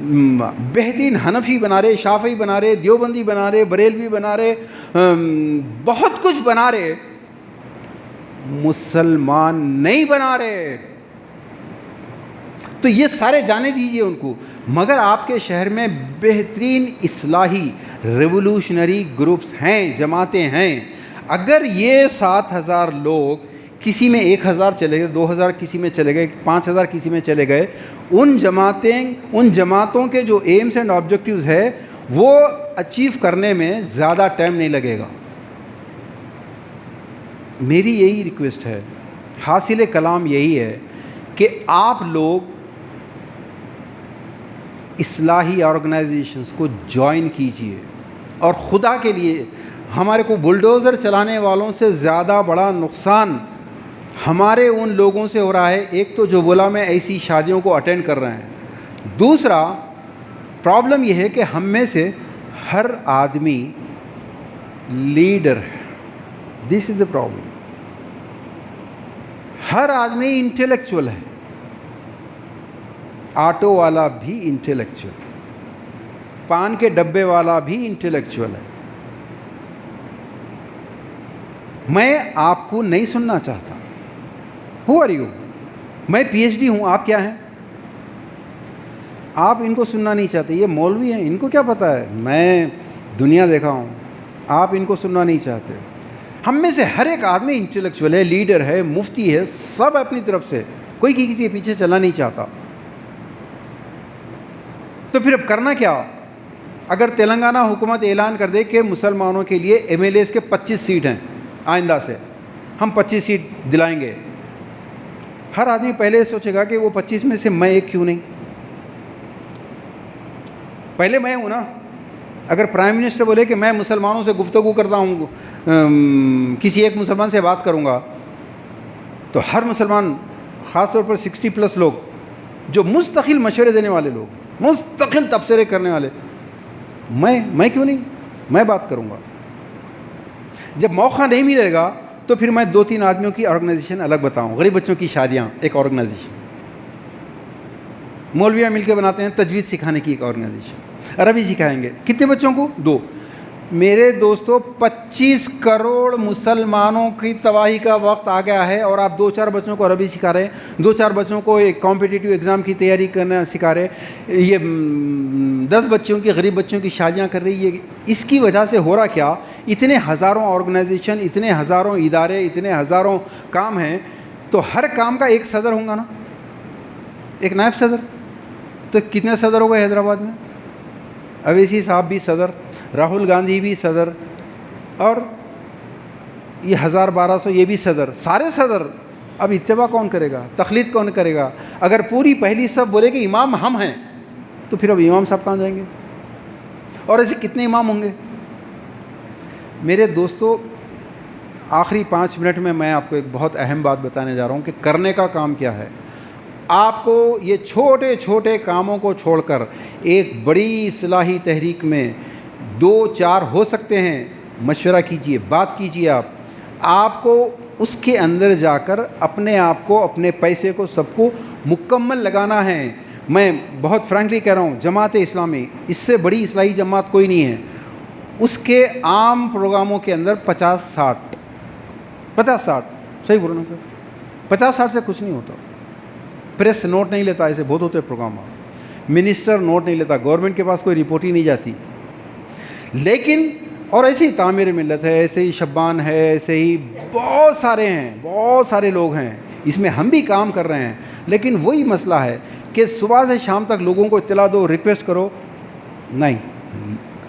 بہترین حنفی بنا رہے, شافعی بنا رہے, دیوبندی بنا رہے, بریلوی بنا رہے, بہت کچھ بنا رہے, مسلمان نہیں بنا رہے. تو یہ سارے جانے دیجئے ان کو. مگر آپ کے شہر میں بہترین اصلاحی ریولوشنری گروپس ہیں, جماعتیں ہیں. اگر یہ 7,000 لوگ, کسی میں 1,000 چلے گئے, 2,000 کسی میں چلے گئے, 5,000 کسی میں چلے گئے, ان جماعتوں کے جو ایمز اینڈ آبجیکٹیوز ہے وہ اچیو کرنے میں زیادہ ٹائم نہیں لگے گا. میری یہی ریکویسٹ ہے, حاصل کلام یہی ہے کہ آپ لوگ اصلاحی آرگنائزیشنز کو جوائن کیجئے. اور خدا کے لیے, ہمارے کو بلڈوزر چلانے والوں سے زیادہ بڑا نقصان ہمارے ان لوگوں سے ہو رہا ہے. ایک تو جو بولا میں ایسی شادیوں کو اٹینڈ کر رہے ہیں, دوسرا پرابلم یہ ہے کہ ہم میں سے ہر آدمی لیڈر ہے. دس از اے پرابلم. ہر آدمی انٹلیکچوئل ہے. آٹو والا بھی انٹلیکچوئل ہے, پان کے ڈبے والا بھی انٹلیکچوئل ہے. میں آپ کو نہیں سننا چاہتا. How are you? میں پی ایچ ڈی ہوں, آپ کیا ہیں؟ آپ ان کو سننا نہیں چاہتے. یہ مولوی ہیں, ان کو کیا پتہ ہے, میں دنیا دیکھا ہوں. آپ ان کو سننا نہیں چاہتے. ہم میں سے ہر ایک آدمی انٹلیکچوئل ہے, لیڈر ہے, مفتی ہے, سب اپنی طرف سے, کوئی کسی کے پیچھے چلنا نہیں چاہتا. تو پھر اب کرنا کیا؟ اگر تلنگانہ حکومت اعلان کر دے کہ مسلمانوں کے لیے ایم ایل ایز کے 25 سیٹ ہیں, آئندہ سے ہم 25 سیٹ دلائیں گے, ہر آدمی پہلے سوچے گا کہ وہ 25 میں سے میں ایک کیوں نہیں. پہلے میں ہوں نا. اگر پرائم منسٹر بولے کہ میں مسلمانوں سے گفتگو کرتا ہوں, کسی ایک مسلمان سے بات کروں گا, تو ہر مسلمان, خاص طور پر 60+ لوگ جو مستقل مشورے دینے والے لوگ, مستقل تبصرے کرنے والے, میں کیوں نہیں, میں بات کروں گا. جب موقع نہیں ملے گا تو پھر میں 2-3 آدمیوں کی آرگنائزیشن الگ بتاؤں. غریب بچوں کی شادیاں ایک آرگنائزیشن, مولویاں مل کے بناتے ہیں تجوید سکھانے کی ایک آرگنائزیشن, عربی سکھائیں گے. کتنے بچوں کو؟ 2. میرے دوستو 25 کروڑ مسلمانوں کی تباہی کا وقت آ گیا ہے, اور آپ 2-4 بچوں کو عربی سکھا رہے ہیں, 2-4 بچوں کو ایک کمپٹیٹیو ایگزام کی تیاری کرنا سکھا رہے. یہ 10 بچوں کی, غریب بچوں کی شادیاں کر رہی ہے. اس کی وجہ سے ہو رہا کیا, اتنے ہزاروں آرگنائزیشن, اتنے ہزاروں ادارے, اتنے ہزاروں کام ہیں, تو ہر کام کا ایک صدر ہوں گا نا, ایک نائب صدر. تو کتنے صدر ہو گئے حیدرآباد میں؟ اویسی صاحب بھی صدر, راہل گاندھی بھی صدر, اور یہ 1200 یہ بھی صدر, سارے صدر. اب اتباع کون کرے گا, تقلید کون کرے گا؟ اگر پوری پہلی صف بولے کہ امام ہم ہیں, تو پھر اب امام صاحب کہاں جائیں گے؟ اور ایسے کتنے امام ہوں گے؟ میرے دوستو, آخری 5 منٹ میں آپ کو ایک بہت اہم بات بتانے جا رہا ہوں کہ کرنے کا کام کیا ہے. آپ کو یہ چھوٹے چھوٹے کاموں کو چھوڑ کر ایک بڑی اصلاحی تحریک میں 2-4 ہو سکتے ہیں. مشورہ کیجئے, بات کیجئے. آپ کو اس کے اندر جا کر اپنے آپ کو, اپنے پیسے کو, سب کو مکمل لگانا ہے. میں بہت فرینکلی کہہ رہا ہوں, جماعت اسلامی اس سے بڑی اصلاحی جماعت کوئی نہیں ہے. اس کے عام پروگراموں کے اندر 50-60 صحیح بولو نا سر, 50-60 سے کچھ نہیں ہوتا. پریس نوٹ نہیں لیتا, ایسے بہت ہوتے پروگرام. منسٹر نوٹ نہیں لیتا, گورنمنٹ کے پاس کوئی رپورٹ ہی نہیں جاتی. لیکن اور ایسے ہی تعمیر ملت ہے, ایسے ہی شبان ہے, ایسے ہی بہت سارے ہیں, بہت سارے لوگ ہیں. اس میں ہم بھی کام کر رہے ہیں. لیکن وہی مسئلہ ہے کہ صبح سے شام تک لوگوں کو اطلاع دو, ریکویسٹ کرو, نہیں,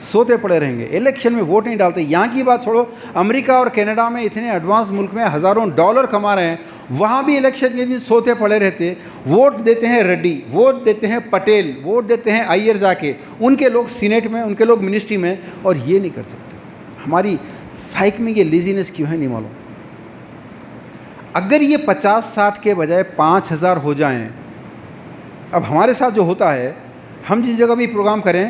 سوتے پڑے رہیں گے. الیکشن میں ووٹ نہیں ڈالتے. یہاں کی بات چھوڑو, امریکہ اور کینیڈا میں اتنے ایڈوانس ملک میں ہزاروں ڈالر کما رہے ہیں, وہاں بھی الیکشن کے دن سوتے پڑے رہتے. ووٹ دیتے ہیں ریڈی, ووٹ دیتے ہیں پٹیل, ووٹ دیتے ہیں آئیر جا کے, ان کے لوگ سینیٹ میں, ان کے لوگ منسٹری میں, اور یہ نہیں کر سکتے. ہماری سائیک میں یہ لیزینس کیوں ہے نہیں معلوم. اگر یہ 50-60 کے بجائے 5000 ہو جائیں. اب ہمارے ساتھ جو ہوتا ہے, ہم جس جگہ بھی پروگرام کریں,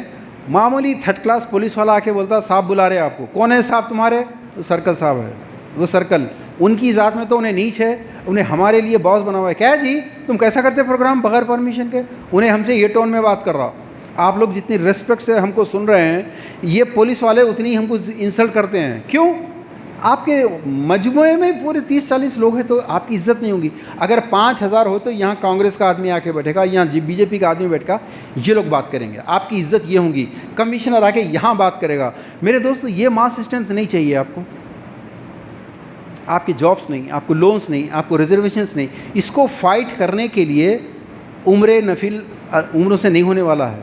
معمولی 3rd کلاس پولیس والا آ کے بولتا صاحب بلا رہے آپ کو. کون ہے صاحب تمہارے؟ سرکل صاحب ہے. وہ سرکل ان کی ذات میں تو انہیں نیچ ہے, انہیں ہمارے لیے باس بنا ہوا ہے. کیا جی تم کیسا کرتے پروگرام بغیر پرمیشن کے؟ انہیں ہم سے یہ ٹون میں بات کر رہا. آپ لوگ جتنی ریسپیکٹ سے ہم کو سن رہے ہیں، یہ پولیس والے اتنی ہم کو انسلٹ کرتے ہیں. کیوں؟ آپ کے مجموعے میں پورے 30-40 لوگ ہیں تو آپ کی عزت نہیں ہوگی. اگر 5000 ہو تو یہاں کانگریس کا آدمی آ کے بیٹھے گا، یہاں بی جے پی کا آدمی بیٹھے گا، یہ لوگ بات کریں گے، آپ کی عزت یہ ہوگی. کمشنر آ کے یہاں بات کرے گا. میرے دوستو، یہ ماس اسٹرینتھ نہیں چاہیے آپ کو. آپ کے جابس نہیں، آپ کو لونز نہیں، آپ کو ریزرویشنز نہیں. اس کو فائٹ کرنے کے لیے عمر نفل عمروں سے نہیں ہونے والا ہے،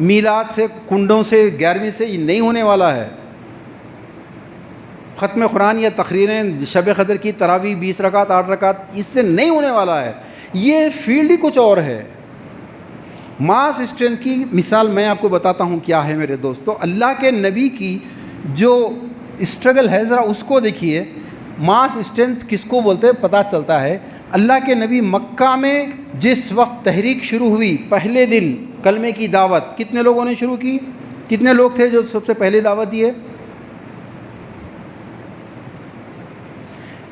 میلاد سے، کنڈوں سے، 11ویں سے یہ نہیں ہونے والا ہے. ختم قرآن یا تقریریں، شب قدر کی تراویح 20 رکعت 8 رکعت، اس سے نہیں ہونے والا ہے. یہ فیلڈ ہی کچھ اور ہے. ماس اسٹرینتھ کی مثال میں آپ کو بتاتا ہوں کیا ہے میرے دوستو. اللہ کے نبی کی جو اسٹرگل ہے ذرا اس کو دیکھیے. ماس اسٹرینتھ کس کو بولتے ہیں پتہ چلتا ہے. اللہ کے نبی مکہ میں جس وقت تحریک شروع ہوئی، پہلے دن کلمے کی دعوت کتنے لوگوں نے شروع کی؟ کتنے لوگ تھے جو سب سے پہلے دعوت دیے؟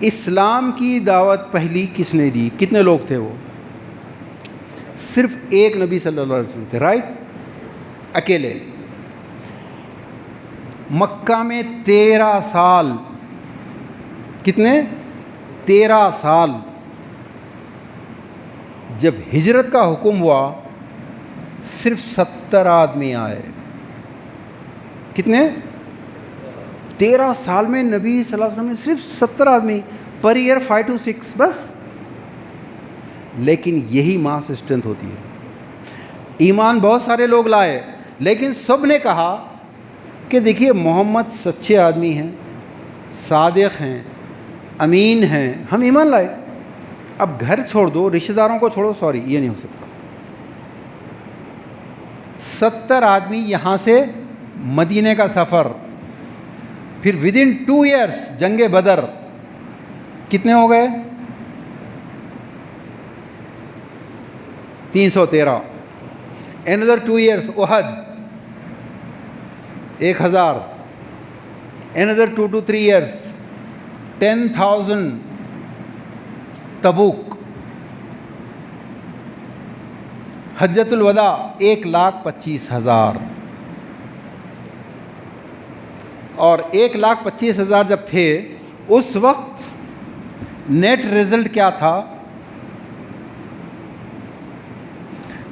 اسلام کی دعوت پہلی کس نے دی؟ کتنے لوگ تھے وہ؟ صرف ایک نبی صلی اللہ علیہ وسلم تھے، رائٹ؟ اکیلے. مکہ میں 13 سال. کتنے؟ 13 سال. جب ہجرت کا حکم ہوا صرف 70 آدمی آئے. کتنے؟ 13 سال میں نبی صلی اللہ علیہ وسلم نے صرف 70 آدمی، پر ایئر 5 to 6 بس. لیکن یہی ماس اسٹرینتھ ہوتی ہے. ایمان بہت سارے لوگ لائے، لیکن سب نے کہا کہ دیکھیے محمد سچے آدمی ہیں، صادق ہیں، امین ہیں، ہم ایمان لائے. اب گھر چھوڑ دو، رشتہ داروں کو چھوڑو، سوری یہ نہیں ہو سکتا. 70 آدمی یہاں سے مدینے کا سفر، پھر ودن 2 ایئرس جنگ بدر. کتنے ہو گئے؟ 313. another 2 years Uhud 1000. another 2 to 3 years 10,000 تبوک. حجۃ الوداع 1,25,000. اور 1,25,000 جب تھے اس وقت نیٹ رزلٹ کیا تھا؟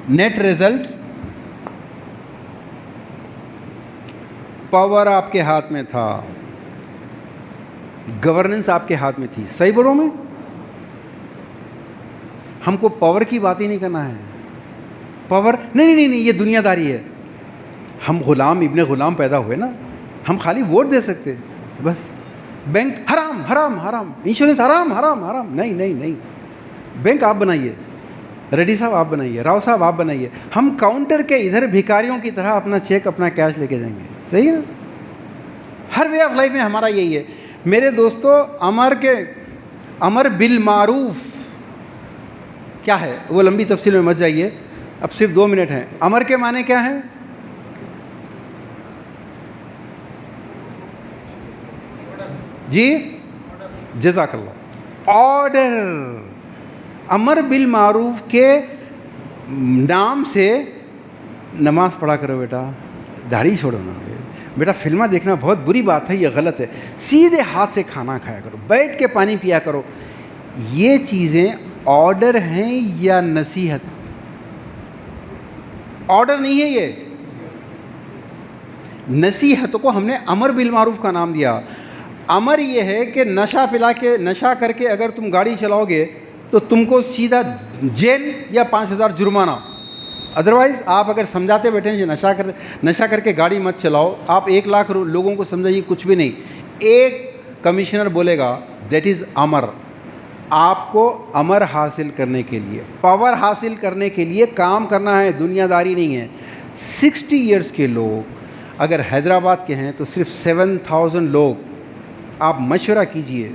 نیٹ رزلٹ پاور آپ کے ہاتھ میں تھا، گورننس آپ کے ہاتھ میں تھی. صحیح بولوں میں؟ ہم کو پاور کی بات ہی نہیں کرنا ہے. پاور نہیں، یہ دنیا داری ہے. ہم غلام ابن غلام پیدا ہوئے نا، ہم خالی ووٹ دے سکتے بس. بینک حرام حرام حرام، انشورنس حرام حرام حرام. نہیں. بینک آپ بنائیے، ریڈی صاحب آپ بنائیے، راؤ صاحب آپ بنائیے. ہم کاؤنٹر کے ادھر بھکاریوں کی طرح اپنا چیک اپنا کیش لے کے جائیں گے. صحیح ہے نا؟ ہر وے آف لائف میں ہمارا یہی ہے. میرے دوستو، امر بالمعروف کیا ہے؟ وہ لمبی تفصیل میں مت جائیے، اب صرف 2 منٹ ہیں. امر کے معنی کیا ہیں؟ جی جزاک اللہ. آرڈر. امر بالمعروف کے نام سے نماز پڑھا کرو بیٹا، داڑھی چھوڑو نا بیٹا، فلمیں دیکھنا بہت بری بات ہے، یہ غلط ہے. سیدھے ہاتھ سے کھانا کھایا کرو، بیٹھ کے پانی پیا کرو. یہ چیزیں آرڈر ہیں یا نصیحت؟ آرڈر نہیں ہے، یہ نصیحت کو ہم نے امر بالمعروف کا نام دیا. امر یہ ہے کہ نشہ کر کے اگر تم گاڑی چلاؤ گے تو تم کو سیدھا جیل یا 5,000 جرمانہ. ادروائز آپ اگر سمجھاتے بیٹھے ہیں کہ نشہ کر کے گاڑی مت چلاؤ، آپ 1,00,000 لوگوں کو سمجھائیے کچھ بھی نہیں. ایک کمشنر بولے گا دیٹ از امر. آپ کو امر حاصل کرنے کے لیے، پاور حاصل کرنے کے لیے کام کرنا ہے، دنیا داری نہیں ہے. 60 ایئرس کے لوگ اگر حیدرآباد کے ہیں تو صرف 7,000 لوگ. آپ مشورہ کیجئے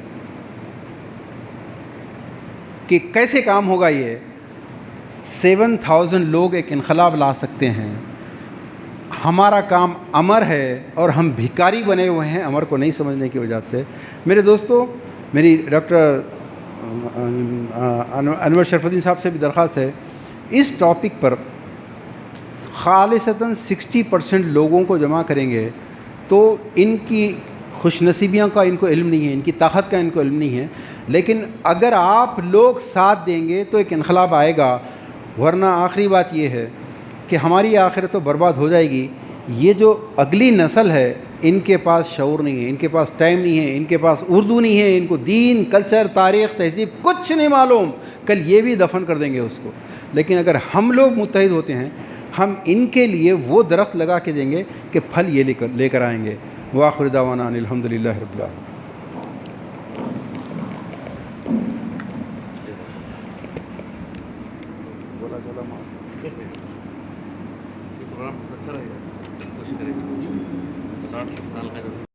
کہ کیسے کام ہوگا. یہ 7,000 لوگ ایک انقلاب لا سکتے ہیں. ہمارا کام امر ہے اور ہم بھکاری بنے ہوئے ہیں امر کو نہیں سمجھنے کی وجہ سے. میرے دوستو، میری ڈاکٹر انور شرف الدین صاحب سے بھی درخواست ہے، اس ٹاپک پر خالصتاً 60% لوگوں کو جمع کریں گے تو ان کی خوش نصیبیاں کا ان کو علم نہیں ہے، ان کی طاقت کا ان کو علم نہیں ہے، لیکن اگر آپ لوگ ساتھ دیں گے تو ایک انقلاب آئے گا. ورنہ آخری بات یہ ہے کہ ہماری آخرت تو برباد ہو جائے گی. یہ جو اگلی نسل ہے ان کے پاس شعور نہیں ہے، ان کے پاس ٹائم نہیں ہے، ان کے پاس اردو نہیں ہے، ان کو دین، کلچر، تاریخ، تہذیب کچھ نہیں معلوم. کل یہ بھی دفن کر دیں گے اس کو. لیکن اگر ہم لوگ متحد ہوتے ہیں، ہم ان کے لیے وہ درخت لگا کے دیں گے کہ پھل یہ لے کر آئیں گے. وآخر دعوانا ان الحمد للہ رب العالمین. اچھا رہے گا، کوشش کریں گے 60 سال کا